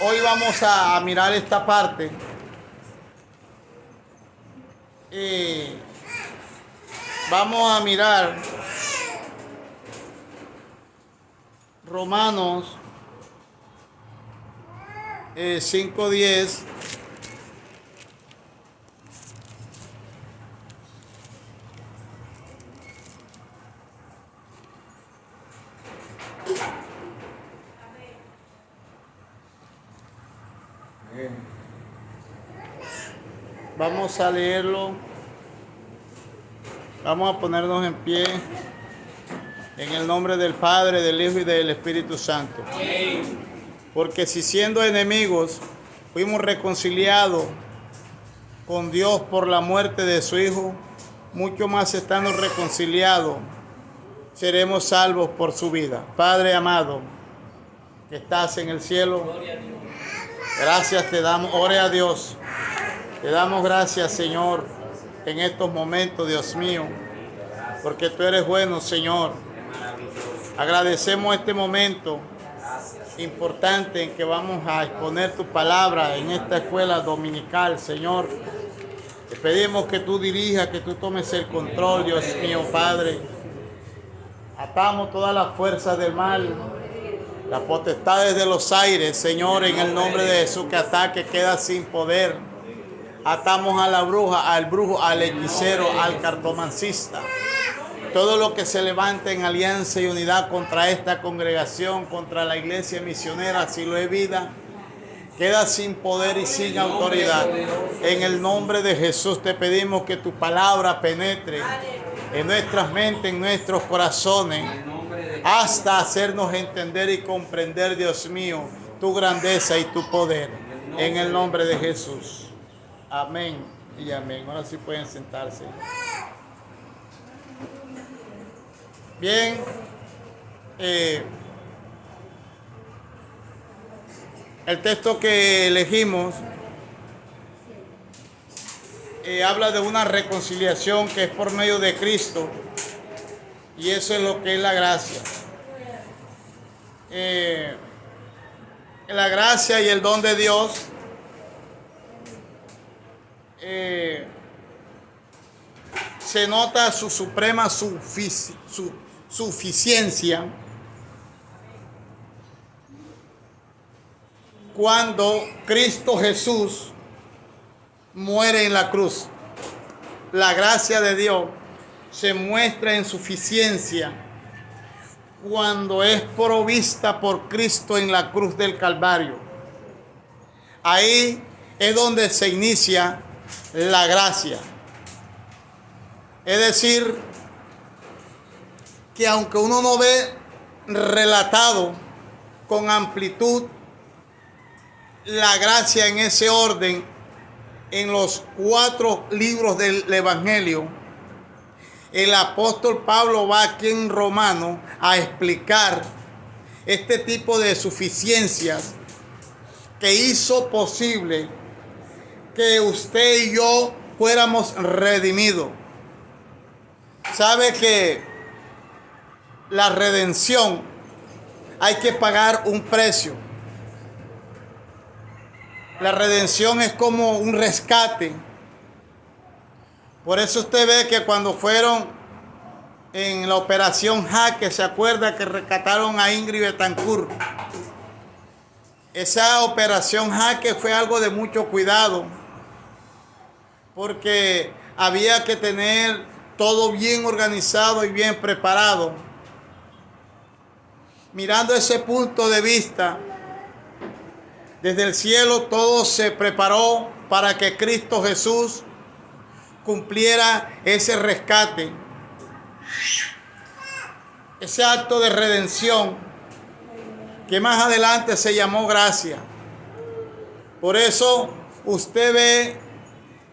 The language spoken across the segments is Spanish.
Hoy vamos a mirar esta parte. Vamos a mirar Romanos 5:10. Vamos a leerlo. Vamos a ponernos en pie en el nombre del Padre, del Hijo y del Espíritu Santo. Porque si siendo enemigos fuimos reconciliados con Dios por la muerte de su Hijo, mucho más estando reconciliados seremos salvos por su vida. Padre amado, que estás en el cielo, gracias te damos. Ore a Dios. Te damos gracias, Señor, en estos momentos, Dios mío, porque tú eres bueno, Señor. Agradecemos este momento importante en que vamos a exponer tu palabra en esta escuela dominical, Señor. Te pedimos que tú dirijas, que tú tomes el control, Dios mío, Padre. Atamos todas las fuerzas del mal, las potestades de los aires, Señor, en el nombre de Jesús, que ataque queda sin poder. Atamos a la bruja, al brujo, al hechicero, al cartomancista. Todo lo que se levante en alianza y unidad contra esta congregación, contra la iglesia misionera, Silo de Vida, queda sin poder y sin autoridad. En el nombre de Jesús te pedimos que tu palabra penetre en nuestras mentes, en nuestros corazones, hasta hacernos entender y comprender, Dios mío, tu grandeza y tu poder. En el nombre de Jesús. Amén y amén. Ahora sí pueden sentarse. Bien. El texto que elegimos habla de una reconciliación que es por medio de Cristo. Y eso es lo que es la gracia. La gracia y el don de Dios se nota su suprema suficiencia cuando Cristo Jesús muere en la cruz. La gracia de Dios se muestra en suficiencia cuando es provista por Cristo en la cruz del Calvario. Ahí es donde se inicia la gracia. Es decir, que aunque uno no ve relatado con amplitud la gracia en ese orden en los 4 libros del Evangelio, el apóstol Pablo va aquí en Romanos a explicar este tipo de suficiencias que hizo posible que usted y yo fuéramos redimidos. Sabe que la redención hay que pagar un precio. La redención es como un rescate. Por eso usted ve que cuando fueron en la operación Jaque, se acuerda que rescataron a Ingrid Betancourt. Esa operación Jaque fue algo de mucho cuidado, porque había que tener todo bien organizado y bien preparado. Mirando ese punto de vista, desde el cielo todo se preparó para que Cristo Jesús cumpliera ese rescate, ese acto de redención que más adelante se llamó gracia. Por eso usted ve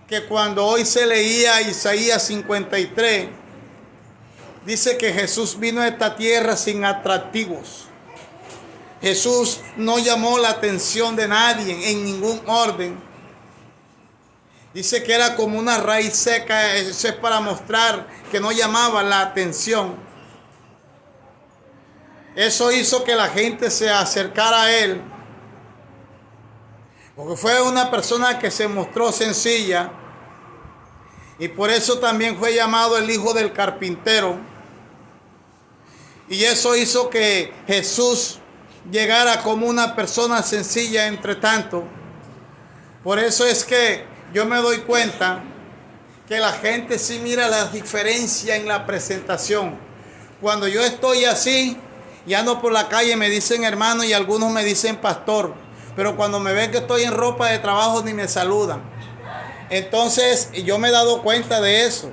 que cuando hoy se leía Isaías 53, dice que Jesús vino a esta tierra sin atractivos. Jesús no llamó la atención de nadie en ningún orden. Dice que era como una raíz seca. Eso es para mostrar que no llamaba la atención. Eso hizo que la gente se acercara a él Porque fue una persona que se mostró sencilla y por eso también fue llamado el hijo del carpintero. Y eso hizo que Jesús llegara como una persona sencilla entre tanto. Por eso es que yo me doy cuenta que la gente sí mira la diferencia en la presentación. Cuando yo estoy así y ando por la calle me dicen hermano y algunos me dicen pastor. Pero cuando me ven que estoy en ropa de trabajo ni me saludan. Entonces yo me he dado cuenta de eso.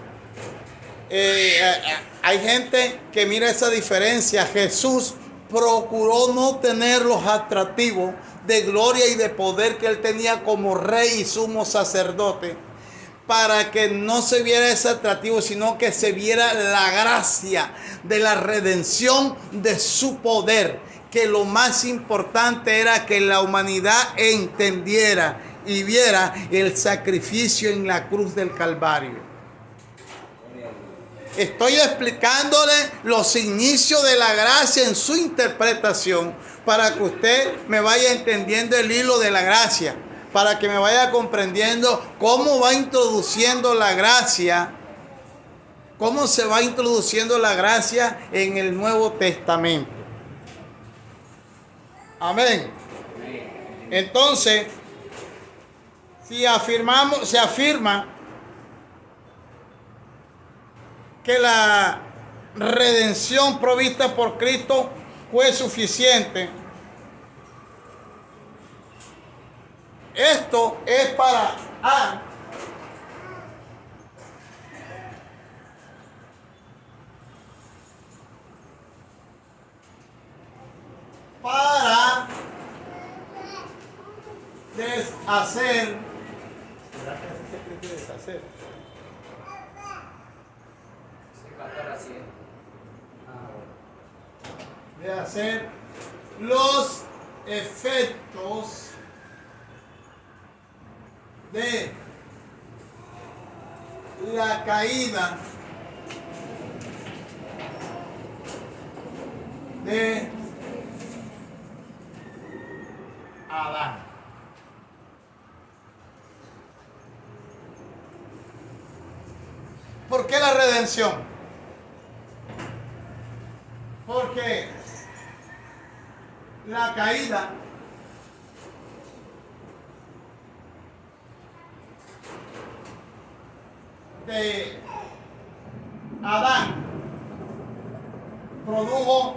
Hay gente que mira esa diferencia. Jesús procuró no tener los atractivos de gloria y de poder que él tenía como rey y sumo sacerdote, para que no se viera ese atractivo, sino que se viera la gracia de la redención de su poder, que lo más importante era que la humanidad entendiera y viera el sacrificio en la cruz del Calvario. Estoy explicándole los inicios de la gracia en su interpretación para que usted me vaya entendiendo el hilo de la gracia, para que me vaya comprendiendo cómo va introduciendo la gracia, cómo se va introduciendo la gracia en el Nuevo Testamento. Amén. Entonces, se afirma que la redención provista por Cristo fue suficiente. Esto es para deshacer. De hacer los efectos de la caída de Adán. ¿Por qué la redención? Porque la caída de Adán produjo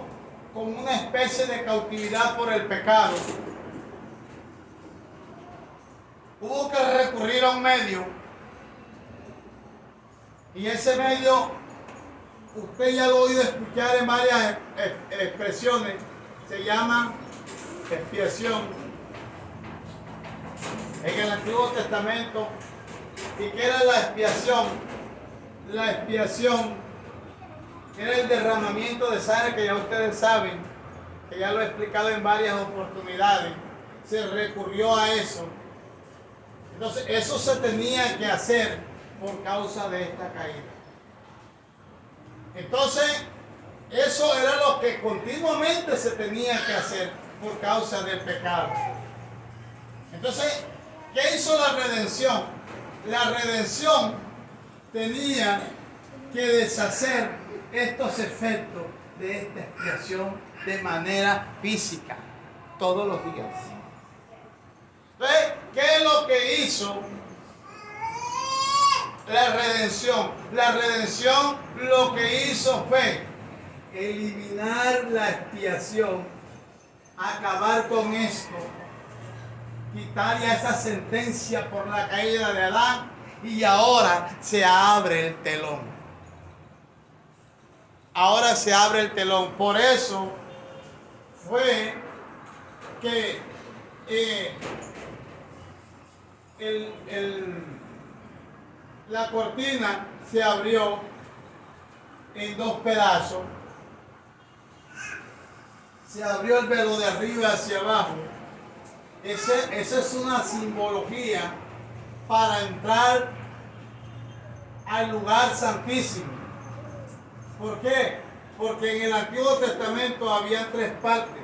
como una especie de cautividad por el pecado. Hubo que recurrir a un medio, y ese medio usted ya lo ha oído escuchar en varias expresiones, se llama expiación. En el Antiguo Testamento, ¿y qué era la expiación? La expiación era el derramamiento de sangre, que ya ustedes saben, que ya lo he explicado en varias oportunidades. Se recurrió a eso. Entonces, eso se tenía que hacer por causa de esta caída. Entonces, eso era lo que continuamente se tenía que hacer por causa del pecado. Entonces, ¿qué hizo la redención? La redención tenía que deshacer estos efectos de esta expiación de manera física, todos los días. Entonces, ¿qué es lo que hizo la redención? La redención lo que hizo fue eliminar la expiación, acabar con esto, quitar ya esa sentencia por la caída de Adán, y ahora se abre el telón. Ahora se abre el telón. Por eso fue que la cortina se abrió en dos pedazos. Se abrió el velo de arriba hacia abajo. Esa es una simbología para entrar al lugar santísimo. ¿Por qué? Porque en el Antiguo Testamento había tres partes: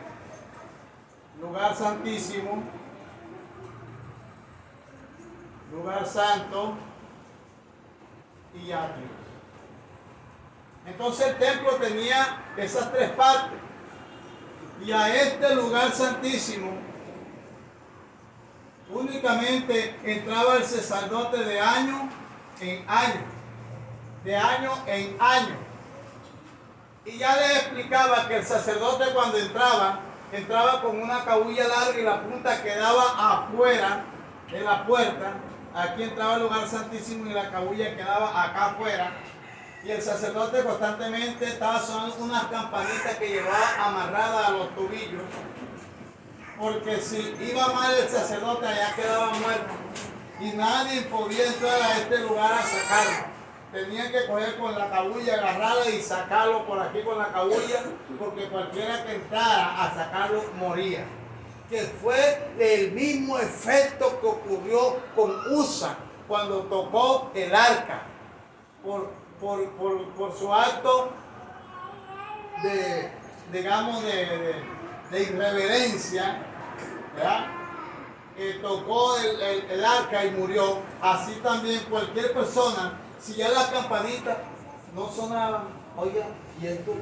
lugar santísimo, lugar santo y atrio. Entonces el templo tenía esas tres partes. Y a este lugar santísimo únicamente entraba el sacerdote de año en año. De año en año. Y ya les explicaba que el sacerdote cuando entraba con una cabulla larga y la punta quedaba afuera de la puerta. Aquí entraba el lugar santísimo y la cabulla quedaba acá afuera. Y el sacerdote constantemente estaba sonando unas campanitas que llevaba amarradas a los tobillos. Porque si iba mal el sacerdote, allá quedaba muerto. Y nadie podía entrar a este lugar a sacarlo. Tenían que coger con la cabulla, agarrarla y sacarlo por aquí con la cabulla, porque cualquiera que entrara a sacarlo moría. Que fue el mismo efecto que ocurrió con Usa cuando tocó el arca. Por su acto de irreverencia, ¿verdad? Tocó el arca y murió. Así también cualquier persona, si ya las campanitas no sonaban, oiga, y esto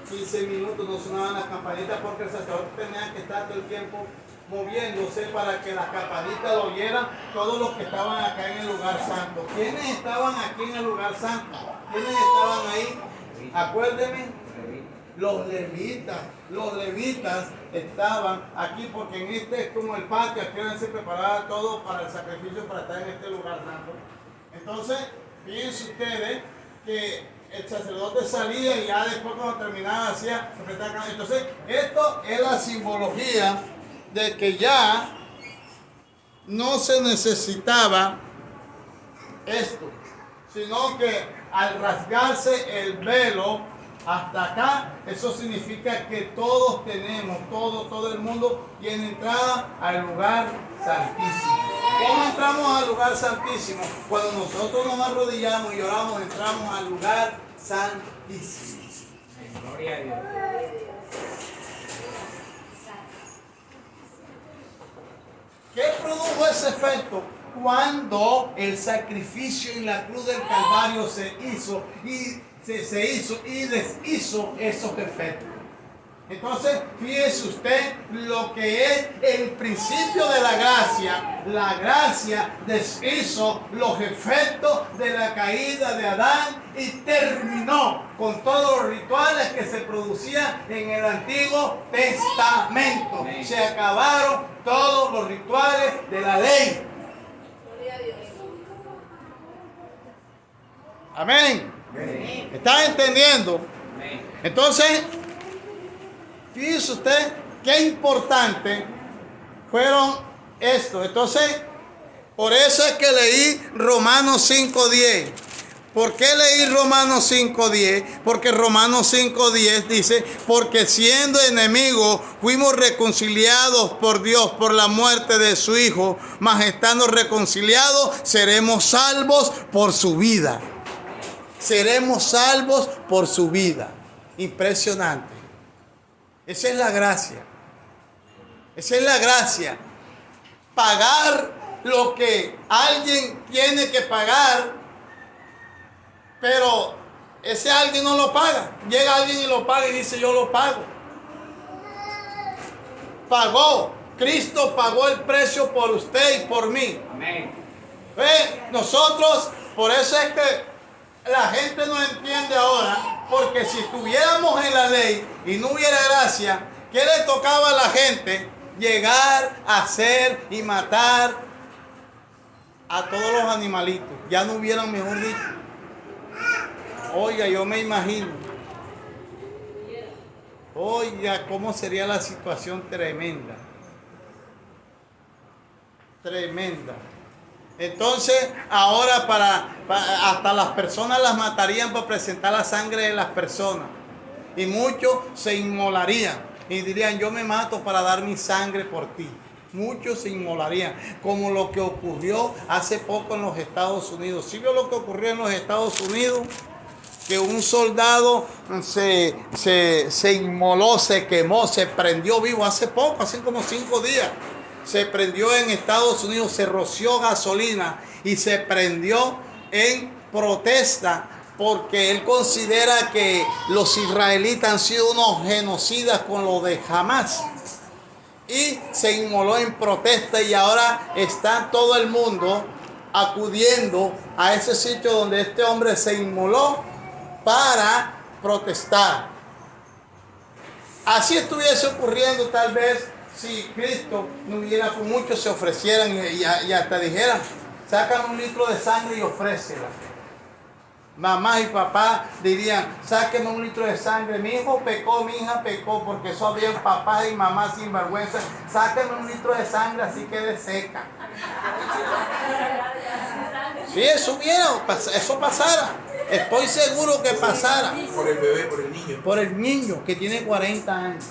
15 minutos no sonaban las campanitas porque el sacerdote tenía que estar todo el tiempo moviéndose para que las campanitas lo oyeran todos los que estaban acá en el lugar santo. ¿Quiénes estaban aquí en el lugar santo? ¿Quiénes estaban ahí? Acuérdenme, los levitas. Los levitas estaban aquí porque en este es como el patio, aquí se preparaba todo para el sacrificio para estar en este lugar santo. Entonces, fíjense ustedes que el sacerdote salía y ya después cuando terminaba hacía, se prestaba acá. Entonces, esto es la simbología de que ya no se necesitaba esto, sino que al rasgarse el velo hasta acá, eso significa que todos tenemos, todo el mundo tiene entrada al lugar santísimo. ¿Cómo entramos al lugar santísimo? Cuando nosotros nos arrodillamos y lloramos, entramos al lugar santísimo. Gloria a Dios. ¿Qué produjo ese efecto? Cuando el sacrificio en la cruz del Calvario se hizo y deshizo esos efectos. Entonces, fíjese usted lo que es el principio de la gracia. La gracia deshizo los efectos de la caída de Adán y terminó con todos los rituales que se producían en el Antiguo Testamento. Amén. Se acabaron todos los rituales de la ley. Amén. Amén. ¿Está entendiendo? Amén. Entonces, fíjese usted qué importante fueron estos. Entonces, por eso es que leí Romanos 5:10. ¿Por qué leí Romanos 5:10? Porque Romanos 5:10 dice, porque siendo enemigos fuimos reconciliados por Dios por la muerte de su Hijo, mas estando reconciliados seremos salvos por su vida. Seremos salvos por su vida. Impresionante. Esa es la gracia. Esa es la gracia. Pagar lo que alguien tiene que pagar, pero ese alguien no lo paga. Llega alguien y lo paga y dice, yo lo pago. Pagó. Cristo pagó el precio por usted y por mí. Amén. Nosotros, por eso es que la gente no entiende ahora, porque si estuviéramos en la ley y no hubiera gracia, ¿qué le tocaba a la gente? Llegar a hacer y matar a todos los animalitos. Ya no hubieran, mejor dicho. Oiga, yo me imagino. Oiga, cómo sería la situación tremenda. Tremenda. Entonces, ahora hasta las personas las matarían para presentar la sangre de las personas. Y muchos se inmolarían y dirían, yo me mato para dar mi sangre por ti. Muchos se inmolarían, como lo que ocurrió hace poco en los Estados Unidos. ¿Sí vio lo que ocurrió en los Estados Unidos? Que un soldado se inmoló, se quemó, se prendió vivo hace poco, hace como 5 días. se prendió en Estados Unidos, se roció gasolina y se prendió en protesta porque él considera que los israelitas han sido unos genocidas con lo de Hamas. Y se inmoló en protesta y ahora está todo el mundo acudiendo a ese sitio donde este hombre se inmoló para protestar. Así estuviese ocurriendo tal vez si Cristo no hubiera, pues muchos se ofrecieran y hasta dijeran, sacan 1 litro de sangre y ofrécela. Mamá y papá dirían, sáquenme 1 litro de sangre, mi hijo pecó, mi hija pecó, porque eso había papás y mamás sin vergüenza, sáquenme 1 litro de sangre así quede seca. Si eso pasara, estoy seguro que pasara. Por el bebé, por el niño. Por el niño que tiene 40 años.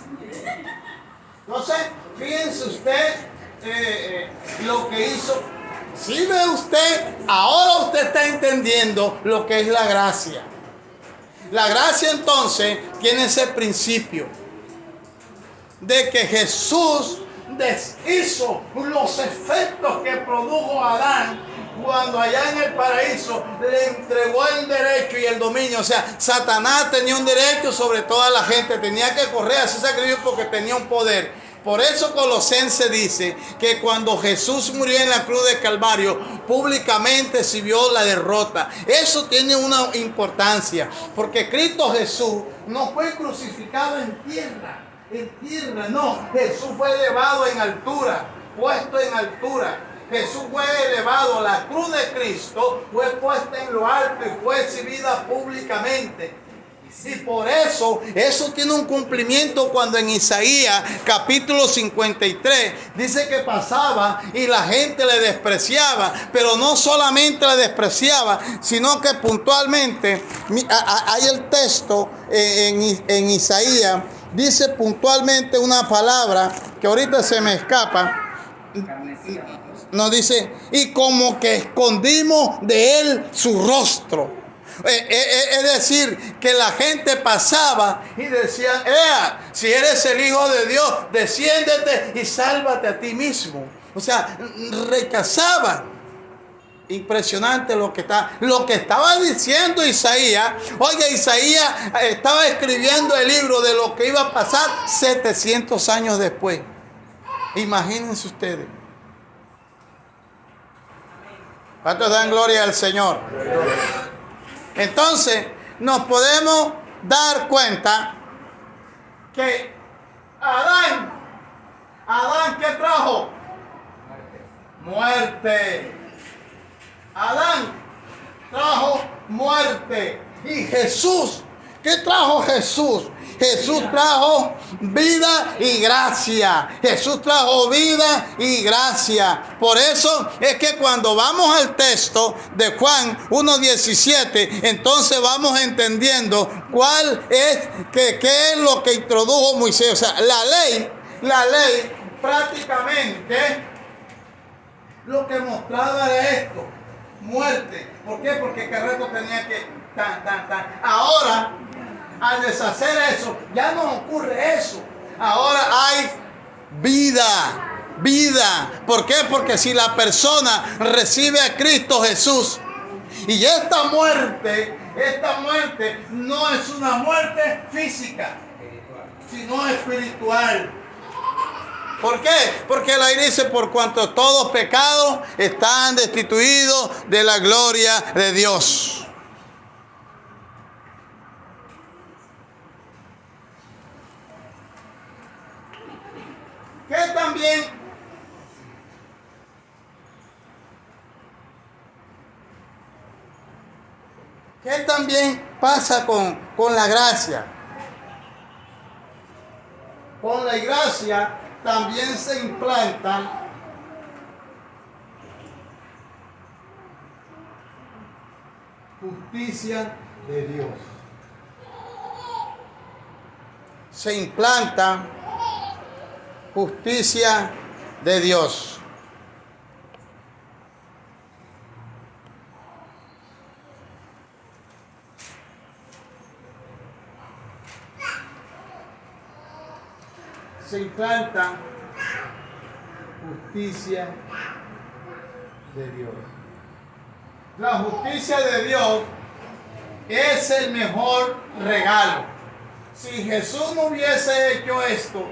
Entonces, fíjense usted lo que hizo. Si ve usted, ahora usted está entendiendo lo que es la gracia. La gracia entonces tiene ese principio de que Jesús deshizo los efectos que produjo Adán cuando allá en el paraíso le entregó el derecho y el dominio. O sea, Satanás tenía un derecho sobre toda la gente, tenía que correr a ese sacrificio porque tenía un poder. Por eso Colosenses dice que cuando Jesús murió en la cruz de Calvario, públicamente se vio la derrota. Eso tiene una importancia, porque Cristo Jesús no fue crucificado en tierra, no. Jesús fue elevado en altura, puesto en altura. Jesús fue elevado, la cruz de Cristo fue puesta en lo alto y fue exhibida públicamente. Y por eso tiene un cumplimiento cuando en Isaías capítulo 53 dice que pasaba y la gente le despreciaba, pero no solamente le despreciaba, sino que puntualmente, hay el texto en Isaías, dice puntualmente una palabra que ahorita se me escapa. Nos dice, y como que escondimos de él su rostro. Es decir, que la gente pasaba y decía, si eres el Hijo de Dios, desciéndete y sálvate a ti mismo. O sea, rechazaban. Impresionante lo que estaba diciendo Isaías. Oye, Isaías estaba escribiendo el libro de lo que iba a pasar 700 años después. Imagínense ustedes. ¿Cuántos dan gloria al Señor? Entonces, nos podemos dar cuenta que Adán, ¿qué trajo? Muerte. Adán trajo muerte. Y Jesús, ¿qué trajo Jesús? Jesús trajo vida y gracia. Jesús trajo vida y gracia. Por eso es que cuando vamos al texto de Juan 1:17, entonces vamos entendiendo qué es lo que introdujo Moisés. O sea, la ley prácticamente lo que mostraba era esto: muerte. ¿Por qué? Porque Carreto tenía que Ahora, al deshacer eso, ya no ocurre eso. Ahora hay vida. ¿Por qué? Porque si la persona recibe a Cristo Jesús, y esta muerte no es una muerte física, sino espiritual. ¿Por qué? Porque la Biblia dice, por cuanto todos pecados están destituidos de la gloria de Dios. ¿Qué también pasa con la gracia? Con la gracia también se implanta justicia de Dios. Se implanta justicia de Dios. Se implanta justicia de Dios. La justicia de Dios es el mejor regalo. Si Jesús no hubiese hecho esto,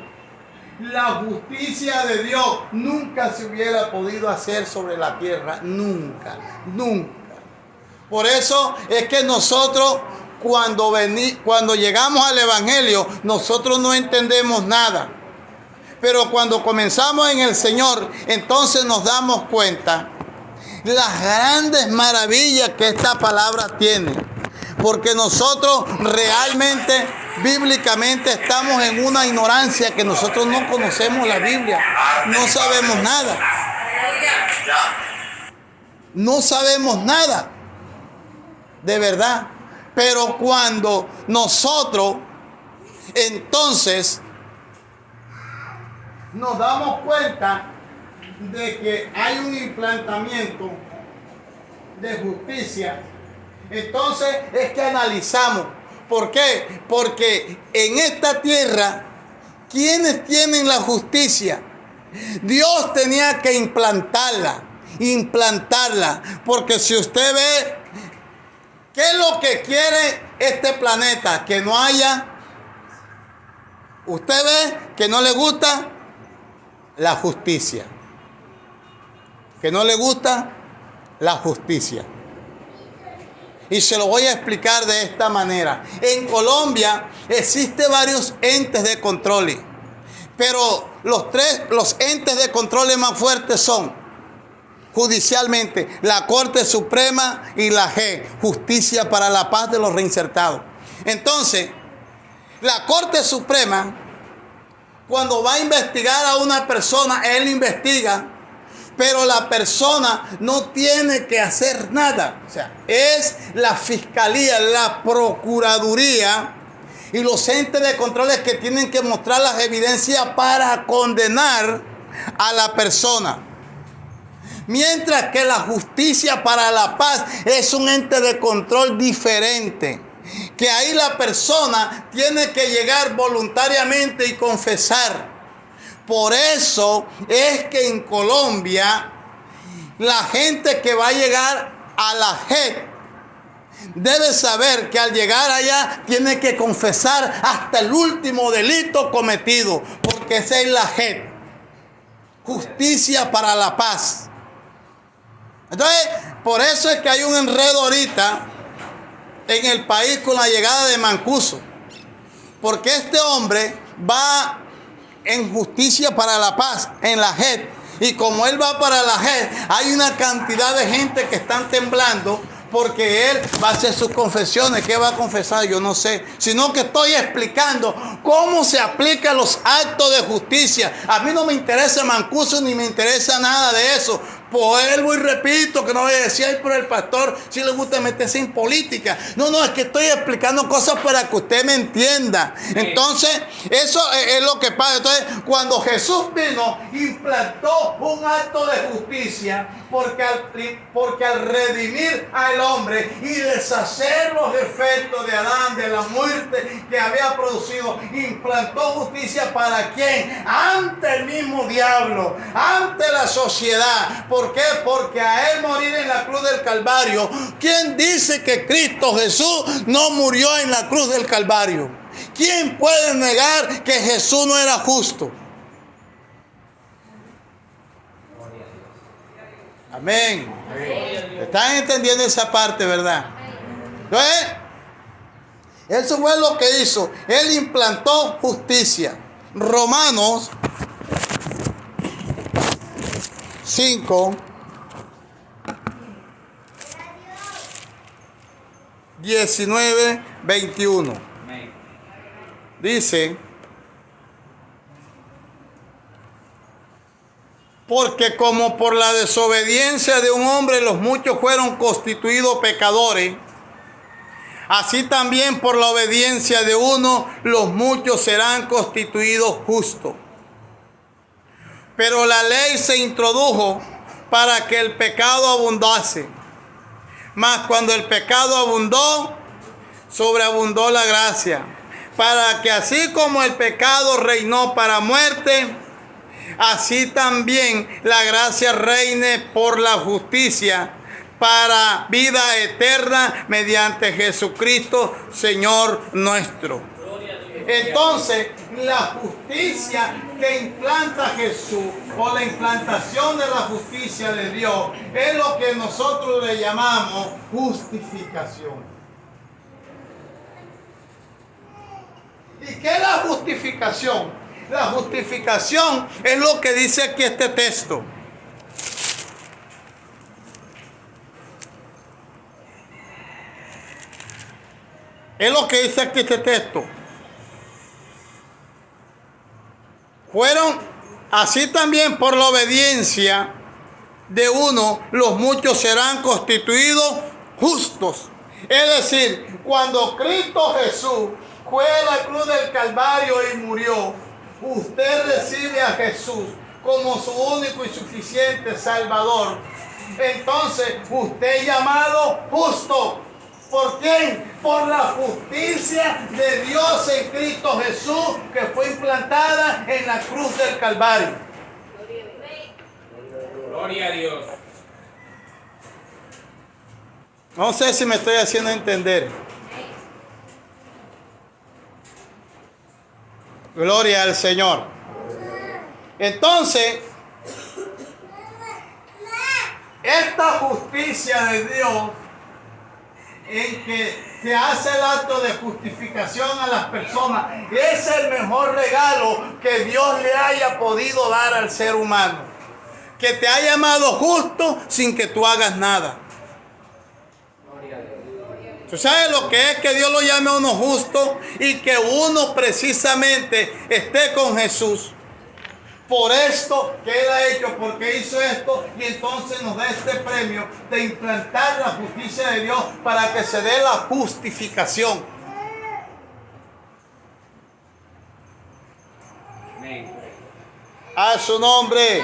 la justicia de Dios nunca se hubiera podido hacer sobre la tierra. Nunca, nunca. Por eso es que nosotros cuando llegamos al Evangelio, nosotros no entendemos nada. Pero cuando comenzamos en el Señor, entonces nos damos cuenta las grandes maravillas que esta palabra tiene. Porque nosotros realmente, bíblicamente, estamos en una ignorancia que nosotros no conocemos la Biblia. No sabemos nada. No sabemos nada. De verdad. Pero cuando nosotros, entonces, nos damos cuenta de que hay un implantamiento de justicia, entonces es que analizamos. ¿Por qué? Porque en esta tierra, ¿quiénes tienen la justicia? Dios tenía que implantarla. Porque si usted ve, ¿qué es lo que quiere este planeta? Que no haya. Usted ve que no le gusta la justicia. Que no le gusta la justicia. Y se lo voy a explicar de esta manera. En Colombia existen varios entes de control. Pero los entes de control más fuertes son judicialmente la Corte Suprema y la G, Justicia para la Paz de los Reinsertados. Entonces, la Corte Suprema, cuando va a investigar a una persona, él investiga, pero la persona no tiene que hacer nada. O sea, es la Fiscalía, la Procuraduría y los entes de controles que tienen que mostrar las evidencias para condenar a la persona. Mientras que la Justicia para la Paz es un ente de control diferente. Que ahí la persona tiene que llegar voluntariamente y confesar. Por eso es que en Colombia la gente que va a llegar a la JEP debe saber que al llegar allá tiene que confesar hasta el último delito cometido. Porque esa es la JEP. Justicia para la Paz. Entonces, por eso es que hay un enredo ahorita en el país con la llegada de Mancuso. Porque este hombre va en justicia para la paz, en la JEP. Y como él va para la JEP, hay una cantidad de gente que están temblando porque él va a hacer sus confesiones. ¿Qué va a confesar? Yo no sé. Sino que estoy explicando cómo se aplican los actos de justicia. A mí no me interesa Mancuso ni me interesa nada de eso. Vuelvo y repito que no voy a decir, ay, pero el pastor si le gusta meterse en política. No, es que estoy explicando cosas para que usted me entienda. Entonces, eso es lo que pasa. Entonces, cuando Jesús vino, implantó un acto de justicia, porque al redimir al hombre y deshacer los efectos de Adán, de la muerte que había producido, implantó justicia ¿para quién? Ante el mismo diablo, ante la sociedad. ¿Por qué? Porque a él morir en la cruz del Calvario. ¿Quién dice que Cristo Jesús no murió en la cruz del Calvario? ¿Quién puede negar que Jesús no era justo? Amén. ¿Están entendiendo esa parte, verdad? Entonces, eso fue lo que hizo. Él implantó justicia. Romanos 5, 19, 21. Dice: porque como por la desobediencia de un hombre los muchos fueron constituidos pecadores, así también por la obediencia de uno los muchos serán constituidos justos. Pero la ley se introdujo para que el pecado abundase. Mas cuando el pecado abundó, sobreabundó la gracia. Para que así como el pecado reinó para muerte, así también la gracia reine por la justicia para vida eterna mediante Jesucristo, Señor nuestro. Entonces, la justicia que implanta Jesús, o la implantación de la justicia de Dios, es lo que nosotros le llamamos justificación. ¿Y qué es la justificación? La justificación es lo que dice aquí este texto. Es lo que dice aquí este texto. Fueron así también por la obediencia de uno, los muchos serán constituidos justos. Es decir, cuando Cristo Jesús fue a la cruz del Calvario y murió, usted recibe a Jesús como su único y suficiente Salvador. Entonces, usted es llamado justo. ¿Por quién? Por la justicia de Dios en Cristo Jesús, que fue implantada en la cruz del Calvario. Gloria a Dios. No sé si me estoy haciendo entender. Gloria al Señor. Entonces, esta justicia de Dios, en que se hace el acto de justificación a las personas, es el mejor regalo que Dios le haya podido dar al ser humano. Que te ha llamado justo sin que tú hagas nada. ¿Tú sabes lo que es que Dios lo llame a uno justo y que uno precisamente esté con Jesús? Por esto que Él ha hecho, porque hizo esto, y entonces nos da este premio de implantar la justicia de Dios para que se dé la justificación. Amén. A su nombre.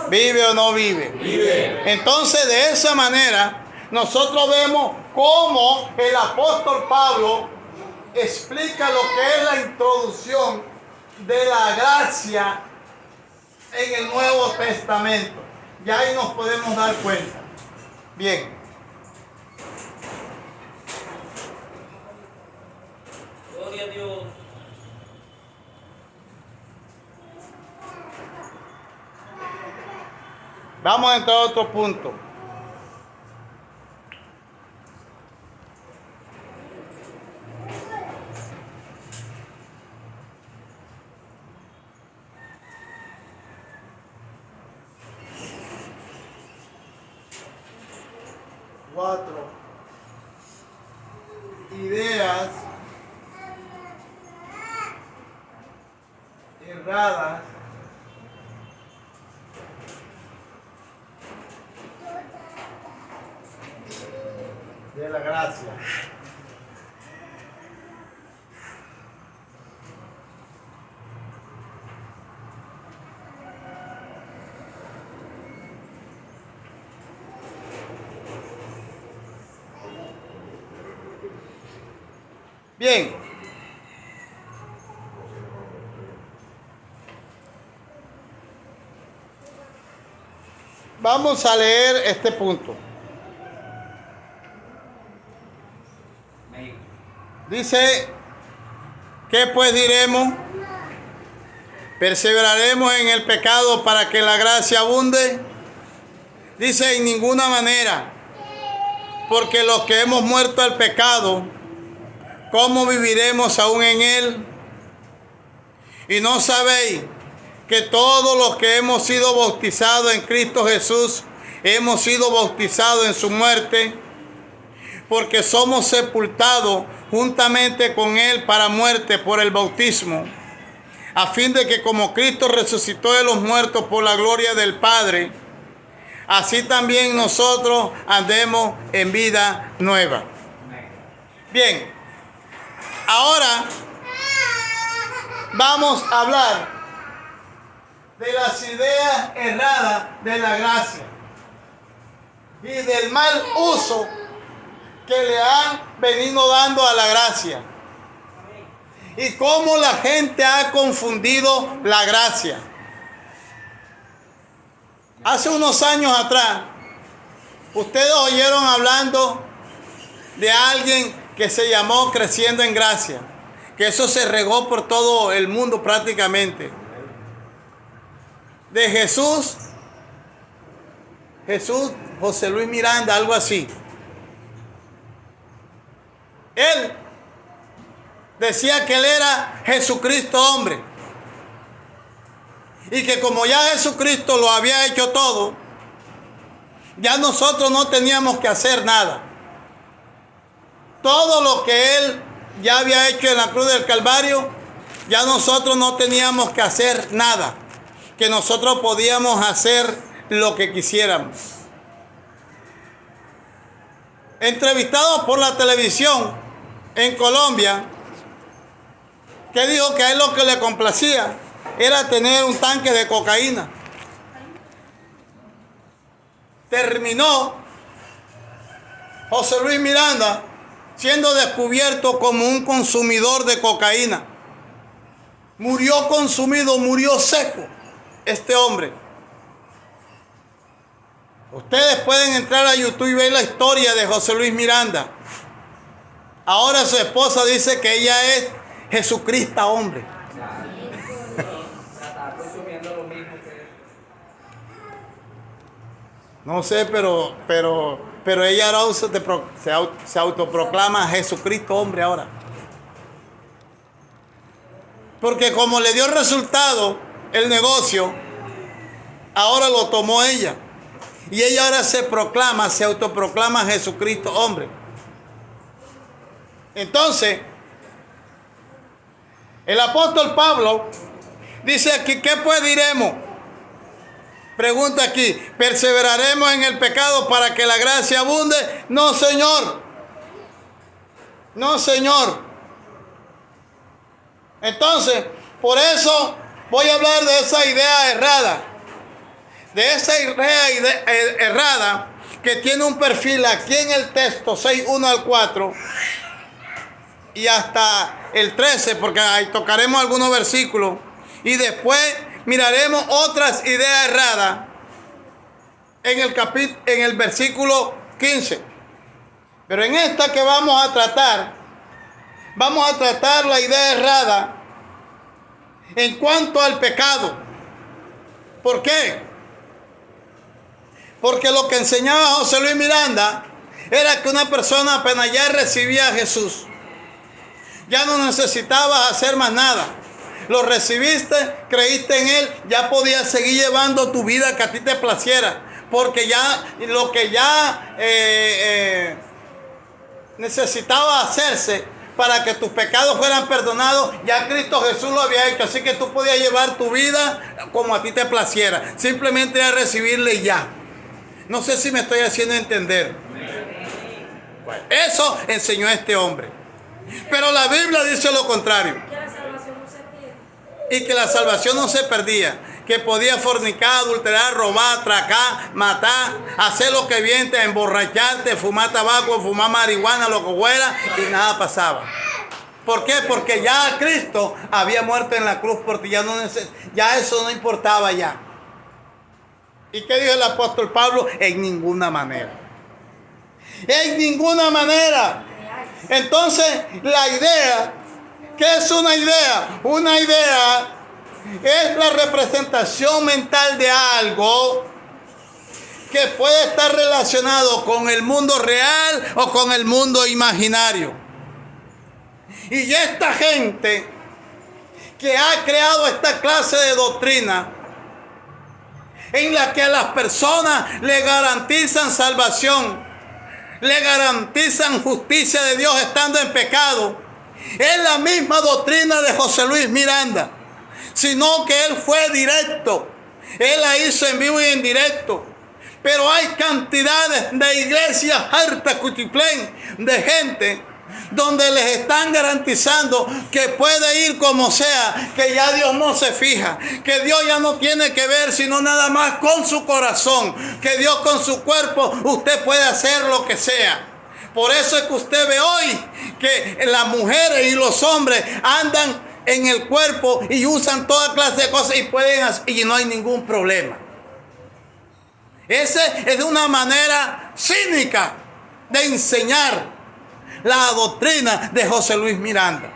¿Vive o no vive? Vive. Entonces, de esa manera, nosotros vemos cómo el apóstol Pablo explica lo que es la introducción de la gracia en el Nuevo Testamento. Ya ahí nos podemos dar cuenta. Bien. Gloria a Dios. Vamos a entrar a otro punto. Cuatro ideas erradas de la gracia. Bien. Vamos a leer este punto. Amén. Dice, ¿qué pues diremos? ¿Perseveraremos en el pecado para que la gracia abunde? Dice, en ninguna manera, porque los que hemos muerto al pecado, ¿cómo viviremos aún en él? ¿Y no sabéis que todos los que hemos sido bautizados en Cristo Jesús, hemos sido bautizados en su muerte? Porque somos sepultados juntamente con él para muerte por el bautismo, a fin de que como Cristo resucitó de los muertos por la gloria del Padre, así también nosotros andemos en vida nueva. Bien, ahora vamos a hablar de las ideas erradas de la gracia y del mal uso que le han venido dando a la gracia y cómo la gente ha confundido la gracia. Hace unos años atrás, ustedes oyeron hablando de alguien que se llamó Creciendo en Gracia, que eso se regó por todo el mundo prácticamente. De Jesús José Luis Miranda, algo así. Él decía que él era Jesucristo hombre. Y que como ya Jesucristo lo había hecho todo, ya nosotros no teníamos que hacer nada. Todo lo que él ya había hecho en la cruz del Calvario, ya nosotros no teníamos que hacer nada. Que nosotros podíamos hacer lo que quisiéramos. Entrevistado por la televisión en Colombia, que dijo que a él lo que le complacía era tener un tanque de cocaína. Terminó José Luis Miranda siendo descubierto como un consumidor de cocaína. Murió consumido, murió seco este hombre. Ustedes pueden entrar a YouTube y ver la historia de José Luis Miranda. Ahora su esposa dice que ella es Jesucristo hombre. No sé, pero ella ahora se autoproclama Jesucristo hombre ahora. Porque como le dio resultado el negocio, ahora lo tomó ella. Y ella ahora se autoproclama Jesucristo hombre. Entonces, el apóstol Pablo dice aquí, ¿qué pues diremos? Pregunta aquí, ¿perseveraremos en el pecado para que la gracia abunde? No, Señor. No, Señor. Entonces, por eso voy a hablar de esa idea errada. De esa idea errada que tiene un perfil aquí en el texto 6:1 al 4 y hasta el 13, porque ahí tocaremos algunos versículos. Y después miraremos otras ideas erradas en el versículo 15. Pero en esta que vamos a tratar la idea errada en cuanto al pecado. ¿Por qué? Porque lo que enseñaba José Luis Miranda era que una persona apenas ya recibía a Jesús, ya no necesitabas hacer más nada. Lo recibiste, creíste en Él, ya podías seguir llevando tu vida que a ti te placiera. Porque ya lo que ya necesitaba hacerse para que tus pecados fueran perdonados, ya Cristo Jesús lo había hecho. Así que tú podías llevar tu vida como a ti te placiera. Simplemente a recibirle ya. No sé si me estoy haciendo entender. Bueno, eso enseñó este hombre. Pero la Biblia dice lo contrario. Y que la salvación no se perdía. Que podía fornicar, adulterar, robar, atracar, matar, hacer lo que viente, emborracharte, fumar tabaco, fumar marihuana, lo que fuera, y nada pasaba. ¿Por qué? Porque ya Cristo había muerto en la cruz, porque ya eso no importaba ya. ¿Y qué dijo el apóstol Pablo? En ninguna manera. En ninguna manera. Entonces, la idea, ¿qué es una idea? Una idea es la representación mental de algo que puede estar relacionado con el mundo real o con el mundo imaginario. Y esta gente que ha creado esta clase de doctrina en la que a las personas le garantizan salvación, le garantizan justicia de Dios estando en pecado, es la misma doctrina de José Luis Miranda, sino que él fue directo, él la hizo en vivo y en directo. Pero hay cantidades de iglesias hartas, cuchiplén, de gente donde les están garantizando que puede ir como sea, que ya Dios no se fija, que Dios ya no tiene que ver sino nada más con su corazón, que Dios con su cuerpo usted puede hacer lo que sea. Por eso es que usted ve hoy que las mujeres y los hombres andan en el cuerpo y usan toda clase de cosas y no hay ningún problema. Esa es una manera cínica de enseñar la doctrina de José Luis Miranda.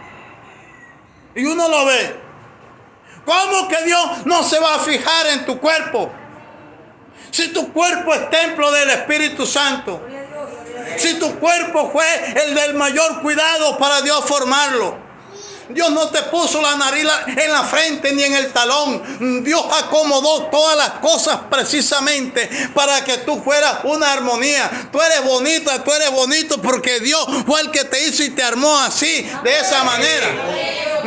Y uno lo ve. ¿Cómo que Dios no se va a fijar en tu cuerpo? Si tu cuerpo es templo del Espíritu Santo. Si tu cuerpo fue el del mayor cuidado para Dios formarlo. Dios no te puso la nariz en la frente ni en el talón. Dios acomodó todas las cosas precisamente para que tú fueras una armonía. Tú eres bonita, tú eres bonito porque Dios fue el que te hizo y te armó así, de esa manera.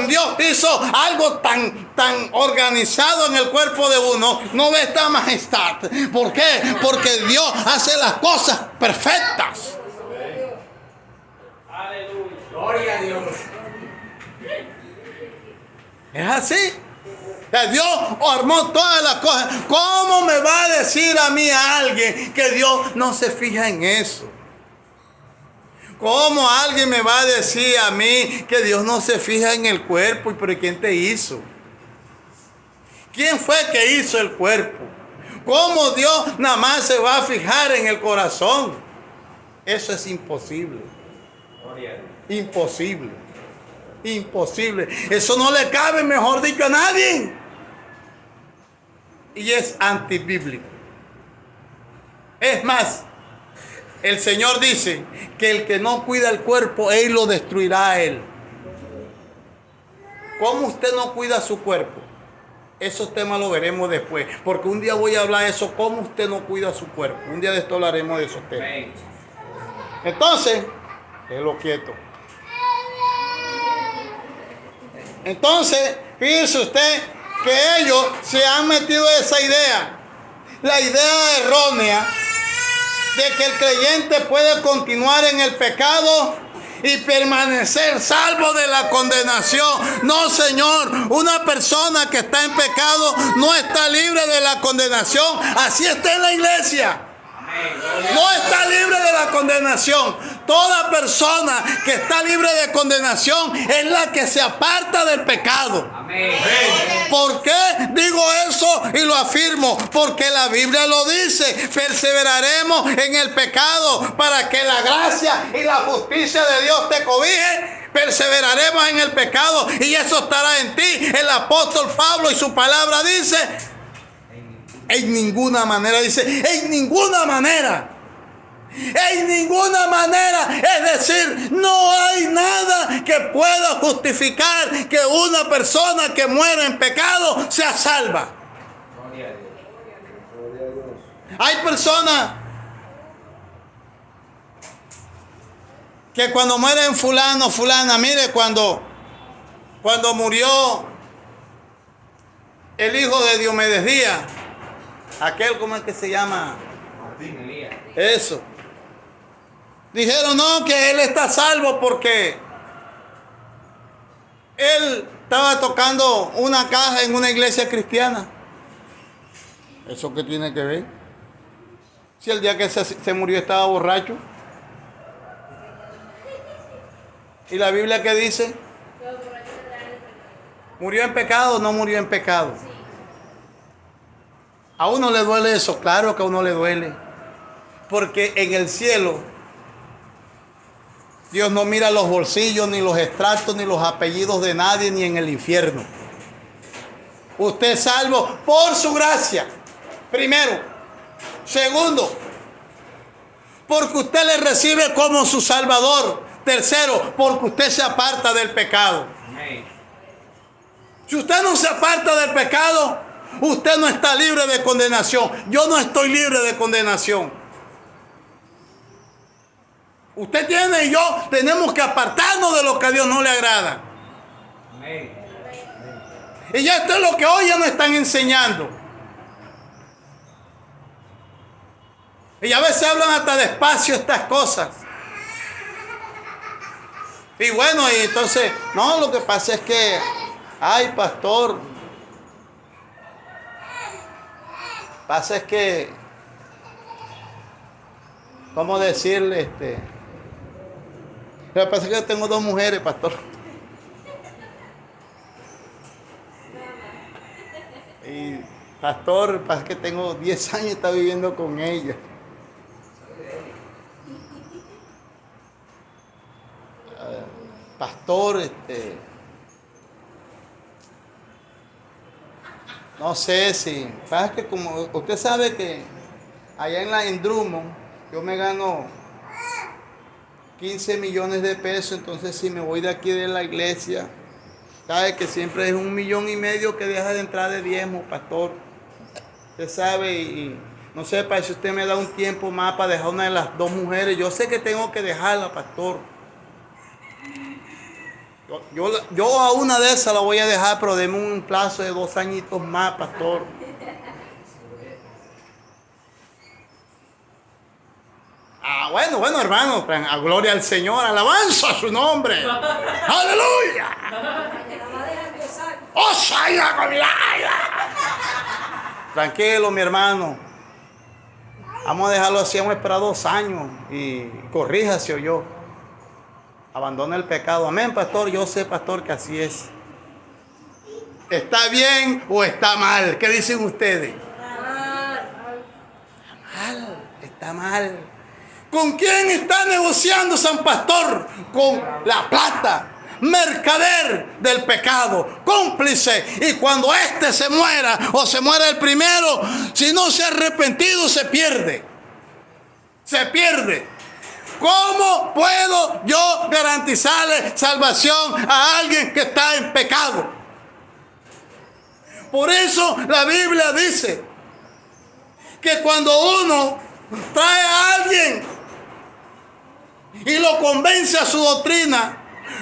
Dios hizo algo tan organizado en el cuerpo de uno. No ve esta majestad. ¿Por qué? Porque Dios hace las cosas perfectas. Aleluya. Gloria a Dios. Es así. Dios armó todas las cosas. ¿Cómo me va a decir a mí a alguien que Dios no se fija en eso? ¿Cómo alguien me va a decir a mí que Dios no se fija en el cuerpo? ¿Pero quién te hizo? ¿Quién fue que hizo el cuerpo? ¿Cómo Dios nada más se va a fijar en el corazón? Eso es imposible. Imposible. Imposible. Eso no le cabe, mejor dicho, a nadie. Y es antibíblico. Es más, el Señor dice que el que no cuida el cuerpo, Él lo destruirá a él. ¿Cómo usted no cuida su cuerpo? Esos temas lo veremos después. Porque un día voy a hablar de eso, cómo usted no cuida su cuerpo. Un día de esto hablaremos de esos temas. Entonces, déjelo quieto. Entonces, fíjese usted que ellos se han metido esa idea. La idea errónea de que el creyente puede continuar en el pecado y permanecer salvo de la condenación. No, Señor, una persona que está en pecado no está libre de la condenación. Así está en la iglesia. No está libre de la condenación. Toda persona que está libre de condenación es la que se aparta del pecado. Amén. ¿Por qué digo eso y lo afirmo? Porque la Biblia lo dice. Perseveraremos en el pecado para que la gracia y la justicia de Dios te cobije. Perseveraremos en el pecado y eso estará en ti. El apóstol Pablo y su palabra dice: en ninguna manera, dice, en ninguna manera. En ninguna manera. Es decir, no hay nada que pueda justificar que una persona que muere en pecado sea salva. Hay personas que cuando mueren fulano, fulana, mire, cuando murió el hijo de Diomedes Díaz, aquel, ¿cómo es que se llama? Eso. Dijeron, no, que él está salvo porque él estaba tocando una caja en una iglesia cristiana. ¿Eso qué tiene que ver? Si el día que se murió estaba borracho. ¿Y la Biblia qué dice? ¿Murió en pecado o no murió en pecado? ¿A uno le duele eso? Claro que a uno le duele. Porque en el cielo Dios no mira los bolsillos, ni los extractos, ni los apellidos de nadie, ni en el infierno. Usted es salvo por su gracia. Primero. Segundo, porque usted le recibe como su Salvador. Tercero, porque usted se aparta del pecado. Si usted no se aparta del pecado, usted no está libre de condenación. Yo no estoy libre de condenación. Usted tiene y yo tenemos que apartarnos de lo que a Dios no le agrada. Amén. Y ya esto es lo que hoy ya nos están enseñando. Y a veces hablan hasta despacio estas cosas. Y bueno, y entonces, no, lo que pasa es que, ay, pastor, pasa es que, ¿cómo decirle? Lo que pasa es que yo tengo 2 mujeres, pastor. Pastor, pasa que tengo 10 años y está viviendo con ella. Pastor, no sé si, pasa que como usted sabe que allá en Drummond yo me gano 15 millones de pesos, entonces si me voy de aquí de la iglesia, sabe que siempre es 1,5 millones que deja de entrar de diezmo, pastor. Usted sabe y no sé, para si usted me da un tiempo más para dejar una de las 2 mujeres, yo sé que tengo que dejarla, pastor. Yo a una de esas la voy a dejar, pero deme un plazo de 2 añitos más, pastor. Bueno, hermano, a gloria al Señor, alabanza a su nombre. Aleluya. ¡Oh, saya con la! Tranquilo, mi hermano. Vamos a dejarlo así, vamos a esperar 2 años y corríjase o yo. Abandona el pecado. Amén, pastor. Yo sé, pastor, que así es. ¿Está bien o está mal? ¿Qué dicen ustedes? Está mal. ¿Con quién está negociando San Pastor? Con la plata. Mercader del pecado, cómplice. Y cuando éste se muera o se muera el primero, si no se ha arrepentido, se pierde. Se pierde. ¿Cómo puedo yo garantizarle salvación a alguien que está en pecado? Por eso la Biblia dice que cuando uno trae a alguien y lo convence a su doctrina,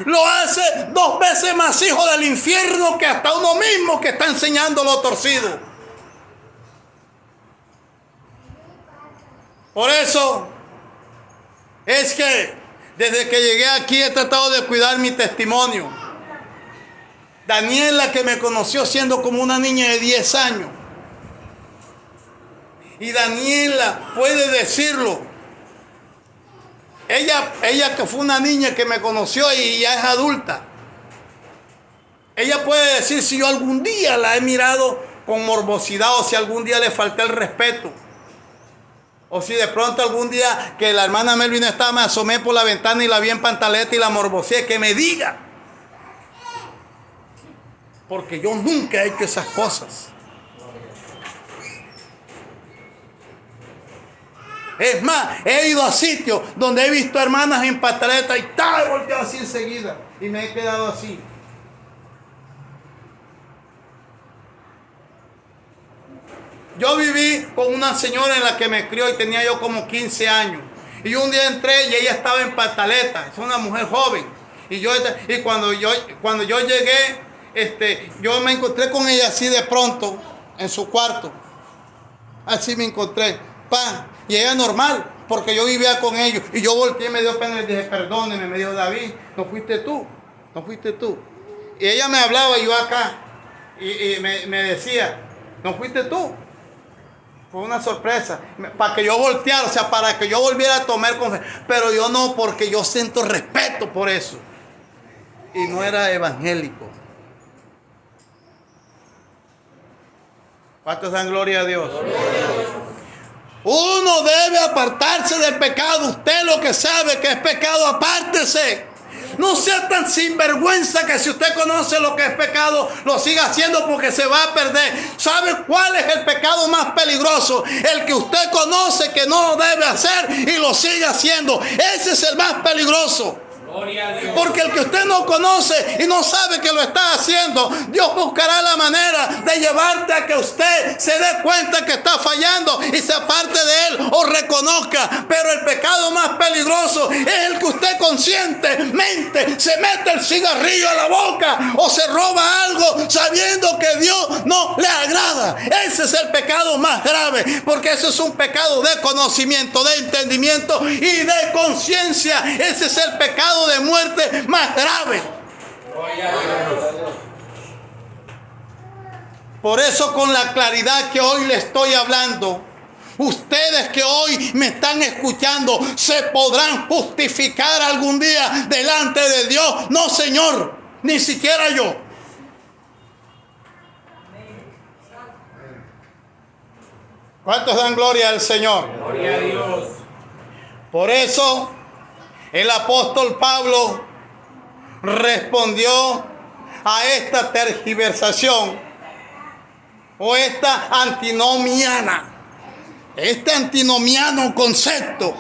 lo hace 2 veces más hijo del infierno que hasta uno mismo que está enseñando lo torcido. Por eso es que desde que llegué aquí he tratado de cuidar mi testimonio. Daniela, que me conoció siendo como una niña de 10 años. Y Daniela puede decirlo. Ella que fue una niña que me conoció y ya es adulta. Ella puede decir si yo algún día la he mirado con morbosidad o si algún día le falté el respeto. O si de pronto algún día que la hermana Melvin estaba, me asomé por la ventana y la vi en pantaleta y la morboseé, que me diga. Porque yo nunca he hecho esas cosas. Es más, he ido a sitios donde he visto hermanas en pantaleta y tal, he volteado así enseguida y me he quedado así. Yo viví con una señora en la que me crió y tenía yo como 15 años. Y un día entré y ella estaba en pantaleta, es una mujer joven. Y cuando yo llegué, yo me encontré con ella así de pronto en su cuarto. Así me encontré. Y ella normal, porque yo vivía con ellos. Y yo volteé y me dio pena y le dije, perdóneme, me dijo David, no fuiste tú. Y ella me hablaba y yo acá. Y me decía, no fuiste tú. Fue una sorpresa. Para que yo volteara, o sea, para que yo volviera a tomar confianza. Pero yo no, porque yo siento respeto por eso. Y no era evangélico. ¿Cuántos dan gloria a Dios? Uno debe apartarse del pecado. Usted lo que sabe que es pecado, apártese. No sea tan sinvergüenza que si usted conoce lo que es pecado, lo siga haciendo porque se va a perder. ¿Sabe cuál es el pecado más peligroso? El que usted conoce que no lo debe hacer y lo sigue haciendo. Ese es el más peligroso. Porque el que usted no conoce y no sabe que lo está haciendo, Dios buscará la manera de llevarte a que usted se dé cuenta que está fallando y se aparte de él o reconozca. Pero el pecado más peligroso es el que usted conscientemente se mete el cigarrillo a la boca o se roba algo sabiendo que Dios no le agrada. Ese es el pecado más grave, porque ese es un pecado de conocimiento, de entendimiento y de conciencia. Ese es el pecado de muerte más grave. Por eso, con la claridad que hoy le estoy hablando, ustedes que hoy me están escuchando se podrán justificar algún día delante de Dios. No, Señor, ni siquiera yo. ¿Cuántos dan gloria al Señor? Gloria a Dios. Por eso el apóstol Pablo respondió a esta tergiversación o esta antinomiano concepto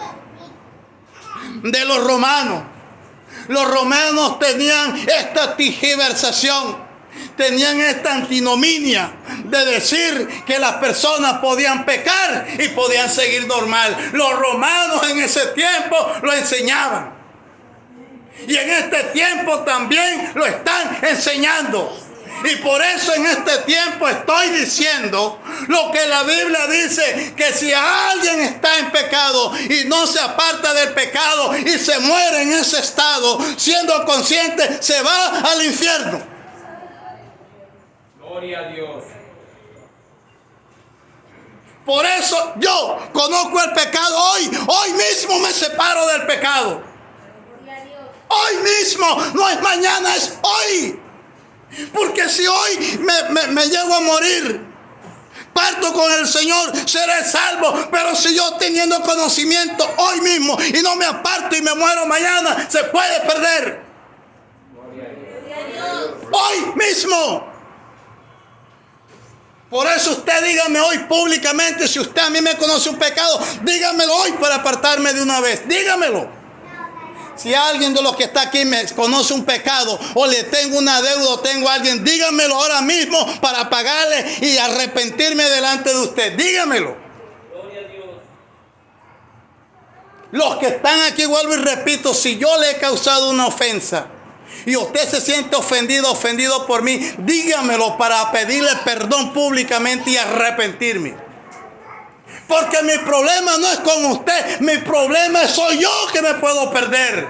de los romanos. Los romanos tenían esta tergiversación, tenían esta antinominia de decir que las personas podían pecar y podían seguir normal. Los romanos en ese tiempo lo enseñaban. Y en este tiempo también lo están enseñando. Y por eso en este tiempo estoy diciendo lo que la Biblia dice, que si alguien está en pecado y no se aparta del pecado y se muere en ese estado, siendo consciente, se va al infierno. Gloria a Dios. Por eso yo conozco el pecado hoy mismo me separo del pecado. Hoy mismo, no es mañana, es hoy. Porque si hoy me llego a morir, parto con el Señor, seré salvo. Pero si yo teniendo conocimiento hoy mismo y no me aparto y me muero mañana, se puede perder. Hoy mismo. Por eso usted dígame hoy públicamente, si usted a mí me conoce un pecado, dígamelo hoy para apartarme de una vez. Dígamelo. Si alguien de los que está aquí me conoce un pecado o le tengo una deuda o tengo a alguien, dígamelo ahora mismo para pagarle y arrepentirme delante de usted. Dígamelo. Gloria a Dios. Los que están aquí, vuelvo y repito, si yo le he causado una ofensa y usted se siente ofendido por mí, dígamelo para pedirle perdón públicamente y arrepentirme. Porque mi problema no es con usted, mi problema soy yo que me puedo perder.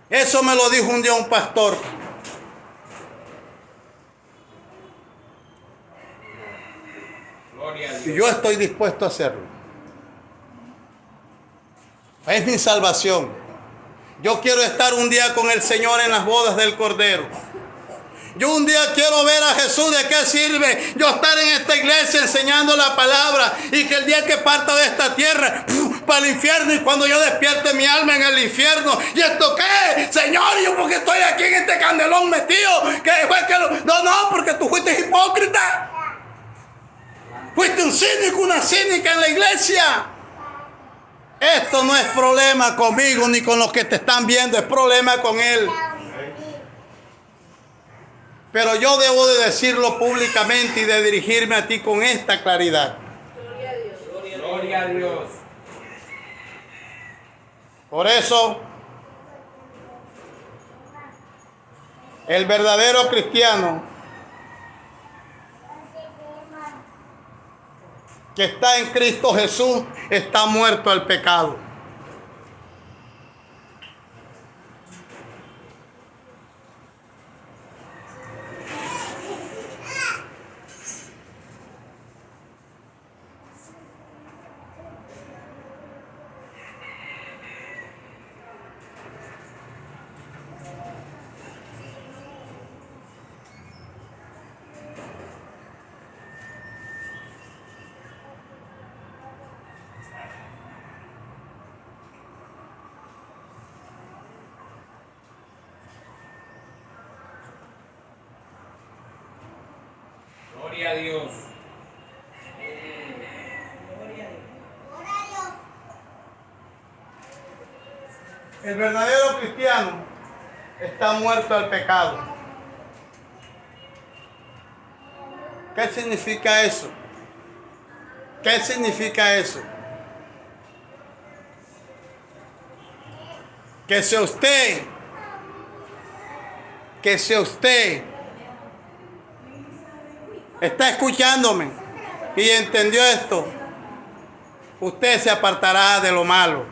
Eso me lo dijo un día un pastor. Gloria a Dios. Y yo estoy dispuesto a hacerlo. Es mi salvación. Yo quiero estar un día con el Señor en las bodas del Cordero. Yo un día quiero ver a Jesús. ¿De qué sirve yo estar en esta iglesia enseñando la palabra y que el día que parta de esta tierra para el infierno, y cuando yo despierte mi alma en el infierno, ¿y esto qué? Señor, yo porque estoy aquí en este candelón metido, ¿qué fue que no, porque tú fuiste hipócrita, fuiste un cínico, una cínica en la iglesia. Esto no es problema conmigo ni con los que te están viendo, es problema con Él. Pero yo debo de decirlo públicamente y de dirigirme a ti con esta claridad. Gloria a Dios. Gloria a Dios. Por eso, el verdadero cristiano que está en Cristo Jesús está muerto al pecado. Gloria a Dios. El verdadero cristiano está muerto al pecado. ¿Qué significa eso? ¿Qué significa eso? Que si usted está escuchándome y entendió esto, usted se apartará de lo malo.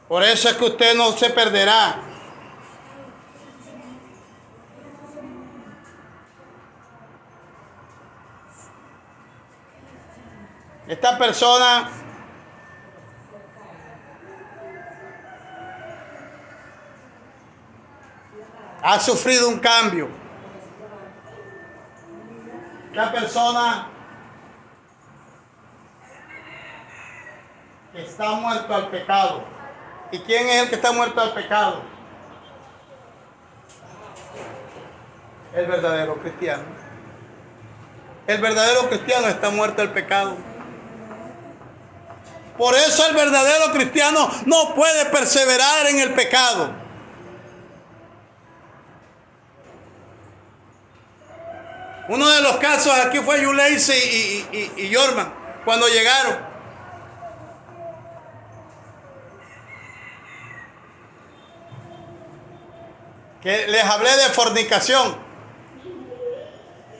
Por eso es que usted no se perderá. Esta persona ha sufrido un cambio. La persona que está muerto al pecado. ¿Y quién es el que está muerto al pecado? El verdadero cristiano. El verdadero cristiano está muerto al pecado. Por eso el verdadero cristiano no puede perseverar en el pecado. Uno de los casos aquí fue Yuleisi y Yorman cuando llegaron. Que les hablé de fornicación.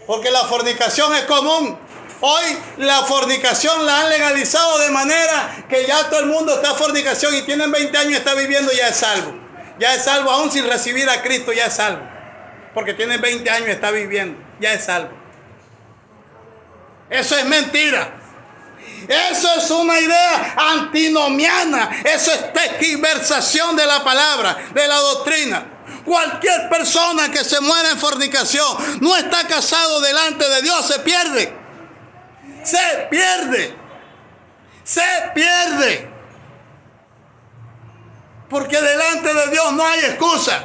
Porque la fornicación es común. Hoy la fornicación la han legalizado de manera que ya todo el mundo está en fornicación y tienen 20 años y está viviendo, ya es salvo. Ya es salvo, aún sin recibir a Cristo, ya es salvo. Porque tiene 20 años y está viviendo, ya es salvo. Eso es mentira. Eso es una idea antinomiana. Eso es tergiversación de la palabra, de la doctrina. Cualquier persona que se muera en fornicación no está casado delante de Dios, se pierde. Se pierde. Se pierde. Porque delante de Dios no hay excusa.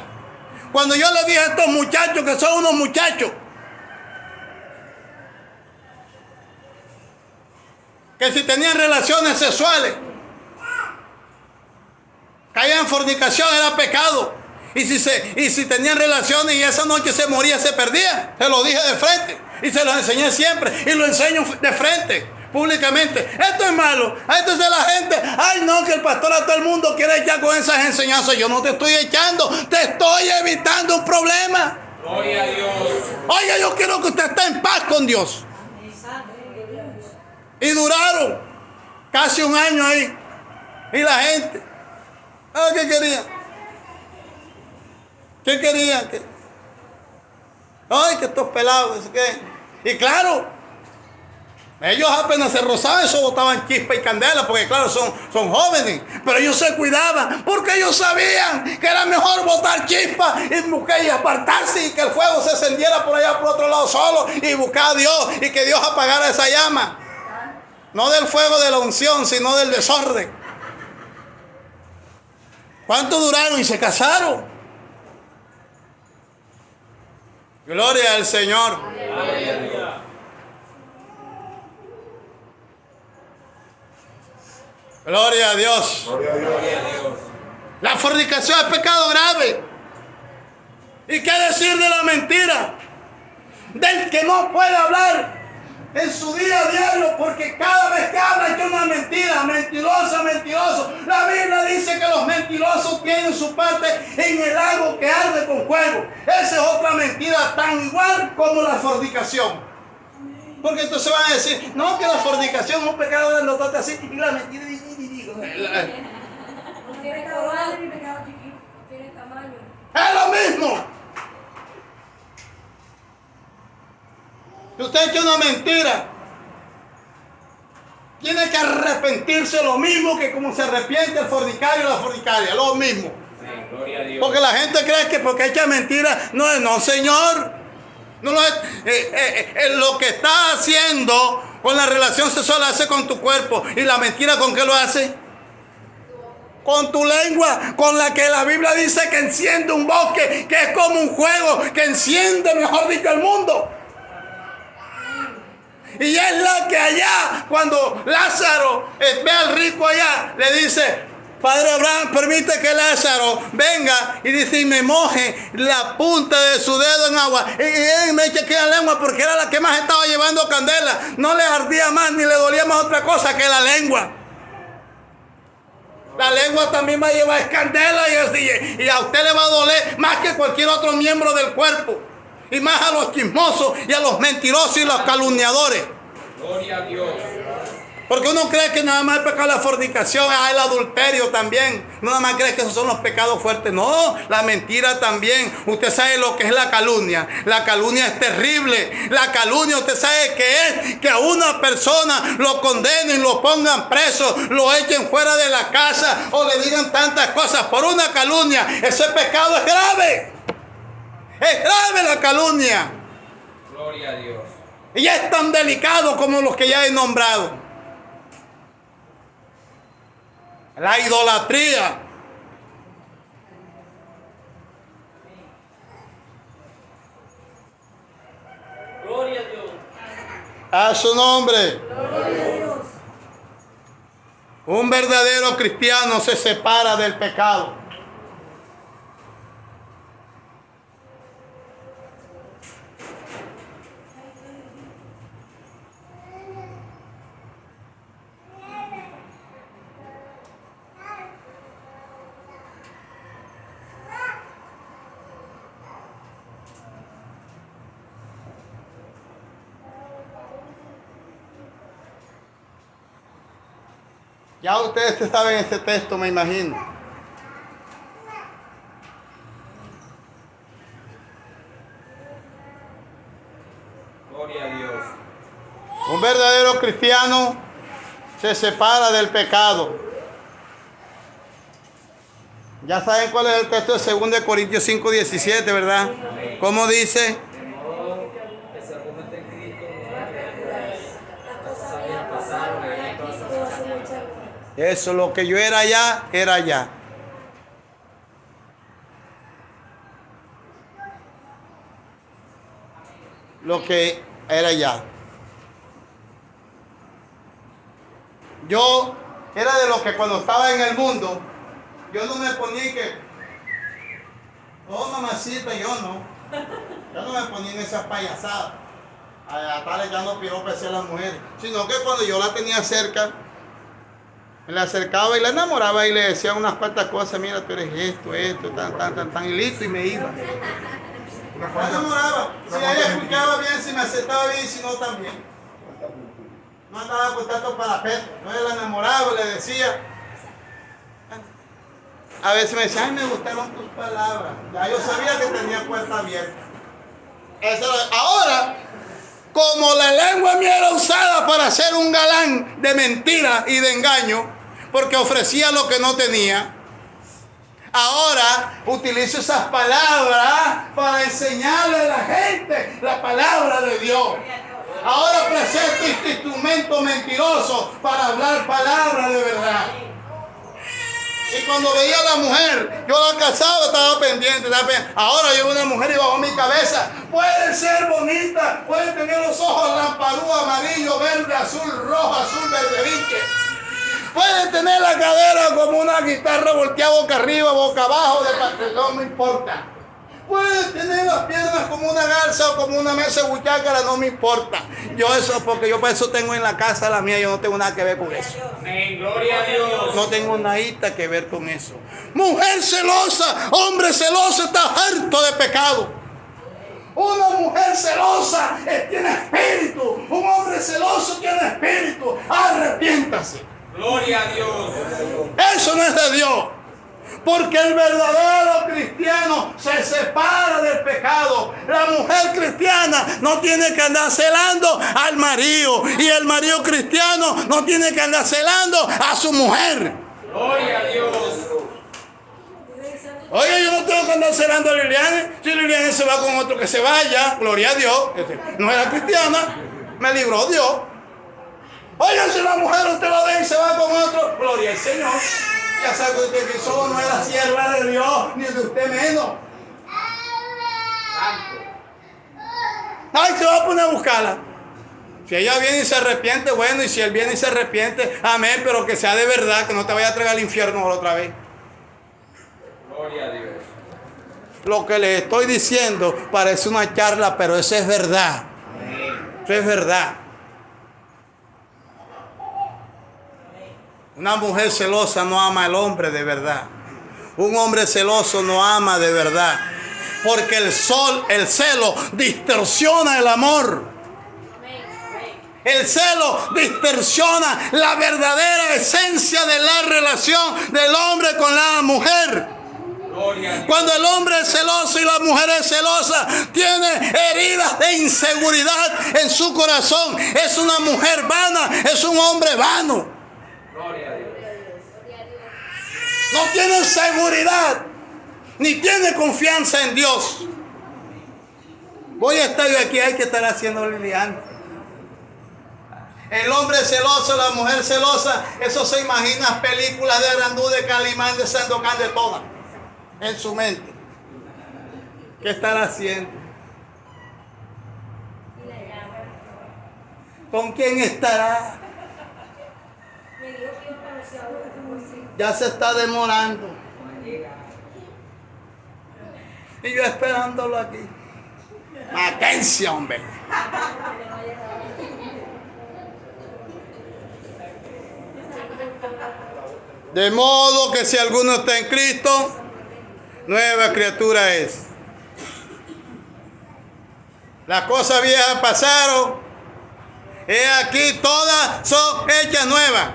Cuando yo le dije a estos muchachos que son unos muchachos, que si tenían relaciones sexuales, caían en fornicación, era pecado. Y si tenían relaciones y esa noche se moría, se perdía. Se lo dije de frente. Y se los enseñé siempre. Y lo enseño de frente, públicamente. Esto es malo. Entonces la gente, ay no, que el pastor a todo el mundo quiere echar con esas enseñanzas. Yo no te estoy echando, te estoy evitando un problema. Gloria a Dios. Oiga, yo quiero que usted esté en paz con Dios. Y duraron casi un año ahí. Y la gente, ¿qué quería? ¿Qué querían? Ay, que estos pelados, ¿qué? Y claro, ellos apenas se rozaban, eso botaban chispa y candela, porque claro, son jóvenes. Pero ellos se cuidaban, porque ellos sabían que era mejor botar chispa y apartarse y que el fuego se encendiera por allá por otro lado solo y buscar a Dios y que Dios apagara esa llama. No del fuego de la unción, sino del desorden. ¿Cuánto duraron y se casaron? Gloria al Señor. Gloria a Dios. Gloria a Dios. La fornicación es pecado grave. ¿Y qué decir de la mentira? Del que no puede hablar en su día a diario, porque cada vez que habla es una mentira, mentiroso. La Biblia dice que los mentirosos tienen su parte en el lago que arde con fuego. Esa es otra mentira tan igual como la fornicación. Porque entonces van a decir, no, que la fornicación es un pecado grandote así, y la mentira No tiene caballo ni pecado chiquito, no tiene tamaño. es lo mismo. Si usted echa una mentira, tiene que arrepentirse lo mismo que como se arrepiente el fornicario o la fornicaria, lo mismo. Sí, gloria a Dios. Porque la gente cree que porque echa mentira, no, Señor. No lo que está haciendo con la relación sexual lo hace con tu cuerpo. ¿Y la mentira con qué lo hace? Con tu lengua, con la que la Biblia dice que enciende un bosque, que es como un fuego, que enciende, mejor dicho, el mundo. Y es la que allá, cuando Lázaro ve al rico allá, le dice, Padre Abraham, permite que Lázaro venga y dice, y me moje la punta de su dedo en agua. Y él me echa aquí la lengua porque era la que más estaba llevando candela. No le ardía más ni le dolía más otra cosa que la lengua. La lengua también va a llevar candela y a usted le va a doler más que cualquier otro miembro del cuerpo. Y más a los chismosos y a los mentirosos y los calumniadores. Gloria a Dios. Porque uno cree que nada más el pecado de la fornicación, el adulterio también. No nada más cree que esos son los pecados fuertes. No, la mentira también. Usted sabe lo que es la calumnia. La calumnia es terrible. La calumnia, usted sabe que es que a una persona lo condenen, lo pongan preso, lo echen fuera de la casa o le digan tantas cosas por una calumnia. Ese pecado es grave. Es grave la calumnia. Gloria a Dios. Y es tan delicado como los que ya he nombrado. La idolatría. Gloria a Dios. A su nombre. Gloria a Dios. Un verdadero cristiano se separa del pecado. Ya ustedes saben este texto, me imagino. Gloria a Dios. Un verdadero cristiano se separa del pecado. Ya saben cuál es el texto de 2 Corintios 5:17, ¿verdad? ¿Cómo dice? De modo que se argumente en Cristo, las cosas habían pasado, y todas esas cosas. Eso, lo que yo era allá, era allá. Lo que era allá. Yo era de los que cuando estaba en el mundo, yo no me ponía que, oh mamacita, yo no. Yo no me ponía en esas payasadas. A estar echando piropos a las mujeres. Sino que cuando yo la tenía cerca, me la acercaba y la enamoraba y le decía unas cuantas cosas. Mira, tú eres esto, tan, y listo, y me iba. La enamoraba. Si ella escuchaba bien, si me aceptaba bien, si no también. No andaba con tanto parapeto. Entonces la enamoraba, le decía. A veces me decía, ay, me gustaron tus palabras. Ya yo sabía que tenía puerta abierta. Ahora, como la lengua mía era usada para ser un galán de mentira y de engaño, porque ofrecía lo que no tenía, ahora utilizo esas palabras para enseñarle a la gente la palabra de Dios. Ahora presento este instrumento mentiroso para hablar palabra de verdad. Y cuando veía a la mujer, yo la casaba, estaba pendiente. Ahora yo veo una mujer y bajo mi cabeza, puede ser bonita, puede tener los ojos lamparú, amarillo, verde, azul, rojo, azul, verde, vinque. Puede tener la cadera como una guitarra volteada boca arriba, boca abajo, no me importa. Puede tener las piernas como una garza o como una mesa de buchácara, no me importa. Yo eso, porque yo por eso tengo en la casa la mía, yo no tengo nada que ver con eso. Amén. Gloria a Dios. No tengo nada que ver con eso. Mujer celosa, hombre celoso está harto de pecado. Una mujer celosa tiene espíritu. Un hombre celoso tiene espíritu. Arrepiéntase. Gloria a Dios. Eso no es de Dios. Porque el verdadero cristiano se separa del pecado. La mujer cristiana no tiene que andar celando al marido. Y el marido cristiano no tiene que andar celando a su mujer. Gloria a Dios. Oye, yo no tengo que andar celando a Liliana. Si Liliana se va con otro, que se vaya. Gloria a Dios. No era cristiana. Me libró Dios. Oye, si la mujer usted la ve y se va con otro, gloria al Señor. Ya sabe que usted que solo no era sierva de Dios, ni de usted menos. Ay, se va a poner a buscarla. Si ella viene y se arrepiente, bueno, y si él viene y se arrepiente, amén, pero que sea de verdad, que no te vaya a tragar al infierno otra vez. Gloria a Dios. Lo que le estoy diciendo parece una charla, pero eso es verdad. Eso es verdad. Una mujer celosa no ama al hombre de verdad. Un hombre celoso no ama de verdad. Porque el celo distorsiona el amor. El celo distorsiona la verdadera esencia de la relación del hombre con la mujer. Cuando el hombre es celoso y la mujer es celosa, tiene heridas de inseguridad en su corazón. Es una mujer vana, es un hombre vano. No tiene seguridad, ni tiene confianza en Dios. Voy a estar yo aquí, hay que estar haciendo Liliana. El hombre celoso, la mujer celosa, eso se imagina películas de Randú, de Calimán, de Sandokan, de todas, en su mente. ¿Qué estará haciendo? ¿Con quién estará? Me dijo que iba a conocer a uno. Ya se está demorando. Y yo esperándolo aquí. Atención, hombre. De modo que si alguno está en Cristo, nueva criatura es. Las cosas viejas pasaron. He aquí, todas son hechas nuevas.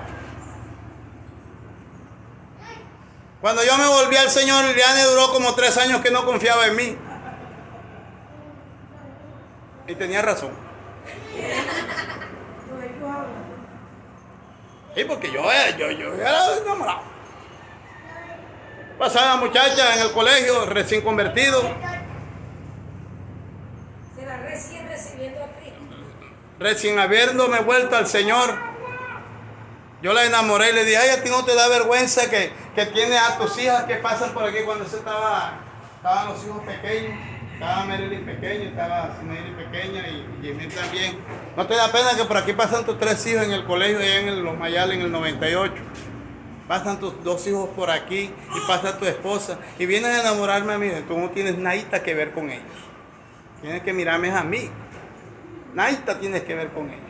Cuando yo me volví al Señor, Liliana duró como 3 años que no confiaba en mí. Y tenía razón. Sí, porque yo era enamorado. Pasaba la muchacha en el colegio, recién convertido. Será recién recibiendo a Cristo. Recién habiéndome vuelto al Señor, yo la enamoré y le dije, ay, a ti no te da vergüenza que tienes a tus hijas que pasan por aquí cuando estaban los hijos pequeños. Estaba Marilyn pequeña, estaba Sineri pequeña y Jimmy también. ¿No te da pena que por aquí pasan tus 3 hijos en el colegio allá en Los Mayales en el 98? Pasan tus 2 hijos por aquí y pasa tu esposa y vienes a enamorarme a mí. Tú no tienes nada que ver con ellos. Tienes que mirarme a mí. Nada tienes que ver con ellos.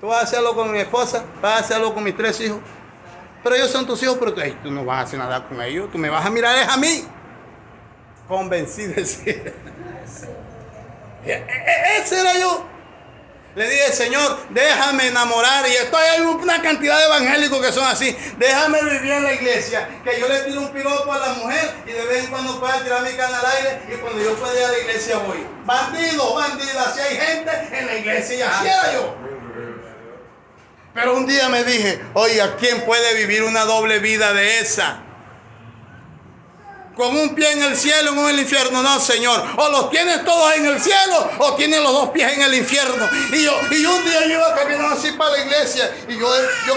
Tú vas a hacerlo con mi esposa, vas a hacerlo con mis 3 hijos. Pero ellos son tus hijos, pero tú no vas a hacer nada con ellos. Tú me vas a mirar es a mí. Convencido de decir. Ese era yo. Le dije, Señor, déjame enamorar. Y esto hay una cantidad de evangélicos que son así. Déjame vivir en la iglesia. Que yo le tiro un piropo a la mujer y de vez en cuando pueda tirar mi cana al aire. Y cuando yo pueda ir a la iglesia voy. Bandido, bandida. Así hay gente en la iglesia y así era yo. Pero un día me dije, oiga, ¿quién puede vivir una doble vida de esa? Con un pie en el cielo y uno en el infierno. No, Señor. O los tienes todos en el cielo o tienes los 2 pies en el infierno. Y un día yo iba caminando así para la iglesia y yo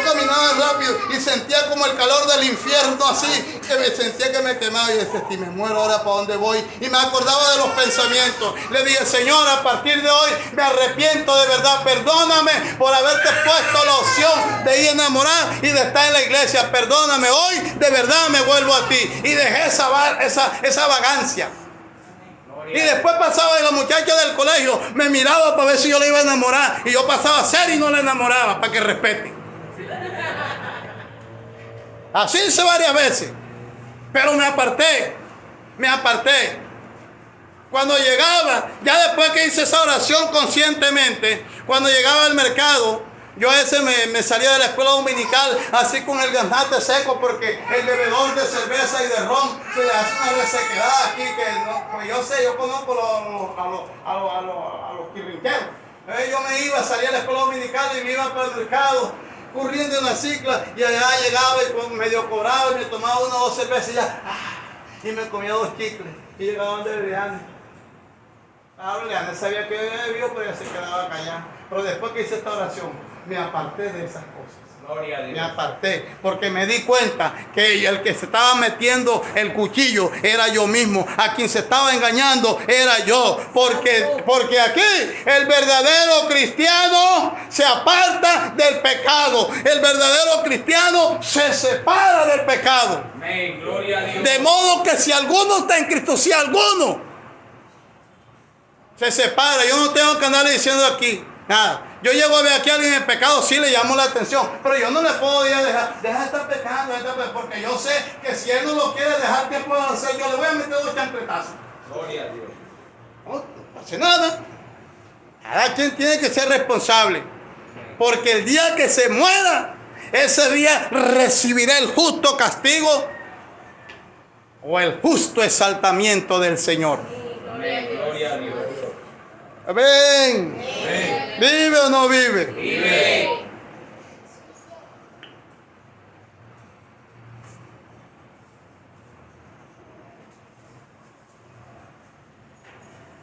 caminaba rápido y sentía como el calor del infierno así, que me sentía que me quemaba y decía, si me muero ahora, ¿para dónde voy? Y me acordaba de los pensamientos. Le dije, Señor, a partir de hoy me arrepiento de verdad. Perdóname por haberte puesto la opción de ir a enamorar y de estar en la iglesia. Perdóname, hoy de verdad me vuelvo a ti. Y dejé esa vagancia. Y después pasaba y la muchacha del colegio me miraba para ver si yo la iba a enamorar. Y yo pasaba a ser y no la enamoraba para que respete. Así hice varias veces. Pero me aparté. Cuando llegaba, ya después que hice esa oración conscientemente, cuando llegaba al mercado, yo me salía de la escuela dominical así con el garnate seco porque el bebedor de cerveza y de ron se le hace una resequedad aquí que no, pues yo conozco a los quirrinqueros. Yo me iba, salía de la escuela dominical y me iba para el mercado corriendo en la cicla y allá llegaba y medio cobraba y me tomaba 1 o 2 cervezas y ya, y me comía 2 chicles y llegaba donde Liliana. Liliana sabía que yo bebió, pero ya se quedaba callada. Pero después que hice esta oración, me aparté de esas cosas. Gloria a Dios. Me aparté porque me di cuenta que el que se estaba metiendo el cuchillo era yo mismo. A quien se estaba engañando era yo. Porque aquí el verdadero cristiano se aparta del pecado. El verdadero cristiano se separa del pecado. Amén. Gloria a Dios. De modo que si alguno está en Cristo, si alguno se separa, yo no tengo que andarle diciendo aquí nada. Yo llego a ver aquí a alguien en pecado, sí le llamo la atención, pero yo no le puedo dejar de estar pecando, porque yo sé que si él no lo quiere dejar, ¿qué puedo hacer? Yo le voy a meter 2 chancletazos. Gloria a Dios. No hace nada. Cada quien tiene que ser responsable, porque el día que se muera, ese día recibirá el justo castigo o el justo exaltamiento del Señor. Amén. Gloria a Dios. Amén. Amén. ¿Vive o no vive? Vive.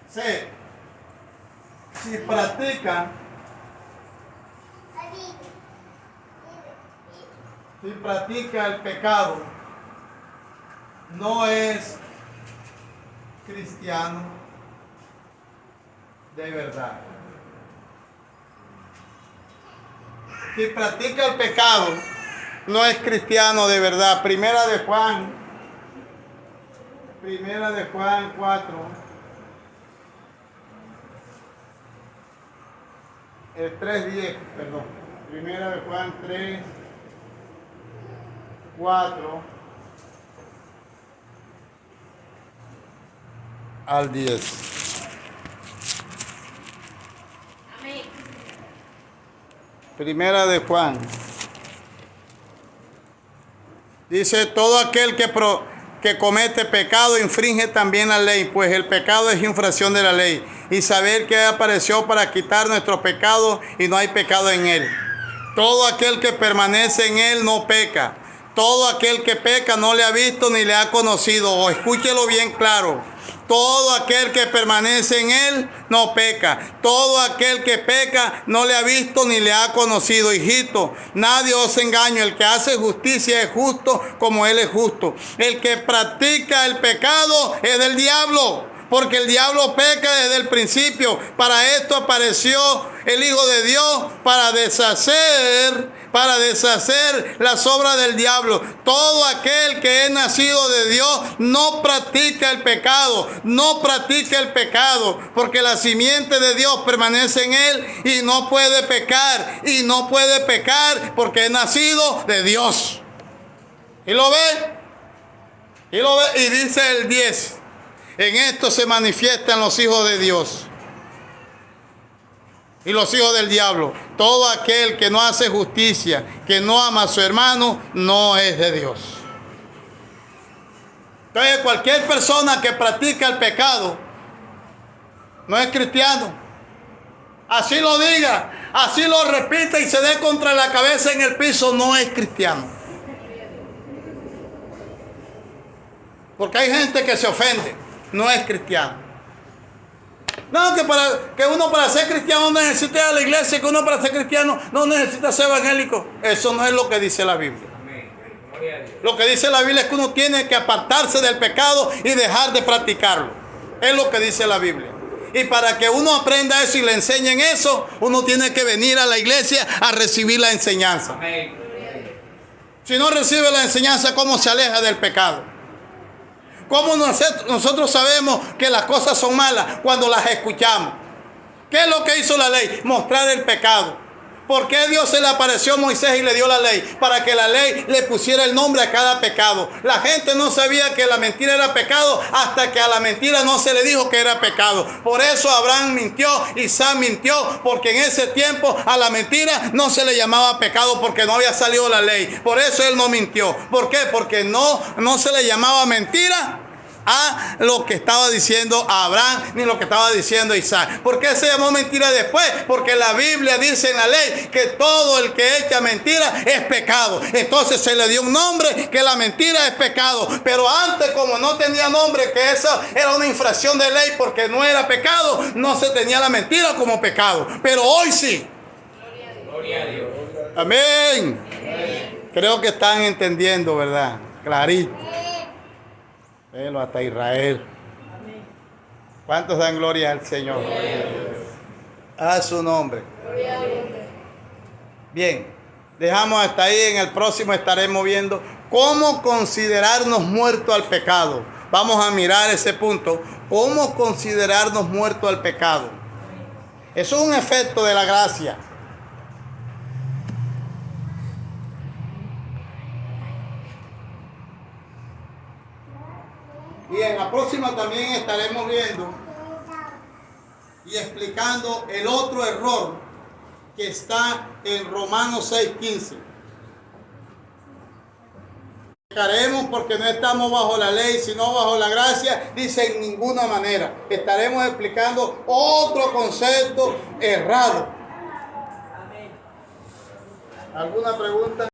C. Si practica el pecado, no es cristiano de verdad. Si practica el pecado, no es cristiano de verdad. Primera de Juan 4, el 3:10, perdón. Primera de Juan 3, 4 al 10. Amén. Primera de Juan. Dice, todo aquel que comete pecado infringe también la ley, pues el pecado es infracción de la ley. Y saber que apareció para quitar nuestros pecados y no hay pecado en él. Todo aquel que permanece en él no peca. Todo aquel que peca no le ha visto ni le ha conocido. O escúchelo bien claro. Todo aquel que permanece en él no peca. Todo aquel que peca no le ha visto ni le ha conocido. Hijito, nadie os engañe. El que hace justicia es justo como él es justo. El que practica el pecado es del diablo, porque el diablo peca desde el principio. Para esto apareció el Hijo de Dios, para deshacer las obras del diablo. Todo aquel que es nacido de Dios no practica el pecado, porque la simiente de Dios permanece en él y no puede pecar, porque es nacido de Dios. ¿Y lo ve? Y dice el 10. En esto se manifiestan los hijos de Dios y los hijos del diablo. Todo aquel que no hace justicia, que no ama a su hermano, no es de Dios. Entonces, cualquier persona que practica el pecado no es cristiano. Así lo diga, así lo repita y se dé contra la cabeza en el piso, no es cristiano. Porque hay gente que se ofende. No es cristiano. No, que uno para ser cristiano no necesita ir a la iglesia, que uno para ser cristiano no necesita ser evangélico. Eso no es lo que dice la Biblia. Lo que dice la Biblia es que uno tiene que apartarse del pecado y dejar de practicarlo. Es lo que dice la Biblia. Y para que uno aprenda eso y le enseñen eso, uno tiene que venir a la iglesia a recibir la enseñanza. Si no recibe la enseñanza, ¿cómo se aleja del pecado? ¿Cómo nosotros sabemos que las cosas son malas cuando las escuchamos? ¿Qué es lo que hizo la ley? Mostrar el pecado. ¿Por qué Dios se le apareció a Moisés y le dio la ley? Para que la ley le pusiera el nombre a cada pecado. La gente no sabía que la mentira era pecado hasta que a la mentira no se le dijo que era pecado. Por eso Abraham mintió, Isaac mintió, porque en ese tiempo a la mentira no se le llamaba pecado porque no había salido la ley. Por eso él no mintió. ¿Por qué? Porque no se le llamaba mentira a lo que estaba diciendo Abraham ni lo que estaba diciendo Isaac. ¿Por qué se llamó mentira después? Porque la Biblia dice en la ley que todo el que echa mentira es pecado. Entonces se le dio un nombre, que la mentira es pecado. Pero antes, como no tenía nombre, que eso era una infracción de ley porque no era pecado, no se tenía la mentira como pecado. Pero hoy sí. Gloria a Dios. Amén. Creo que están entendiendo, ¿verdad? Clarito. Velo hasta Israel. ¿Cuántos dan gloria al Señor? A su nombre. Bien, dejamos hasta ahí. En el próximo estaremos viendo cómo considerarnos muertos al pecado. Vamos a mirar ese punto. Cómo considerarnos muertos al pecado. Eso es un efecto de la gracia. Y en la próxima también estaremos viendo y explicando el otro error que está en Romanos 6:15. Pecaremos porque no estamos bajo la ley, sino bajo la gracia, dice en ninguna manera. Estaremos explicando otro concepto errado. ¿Alguna pregunta?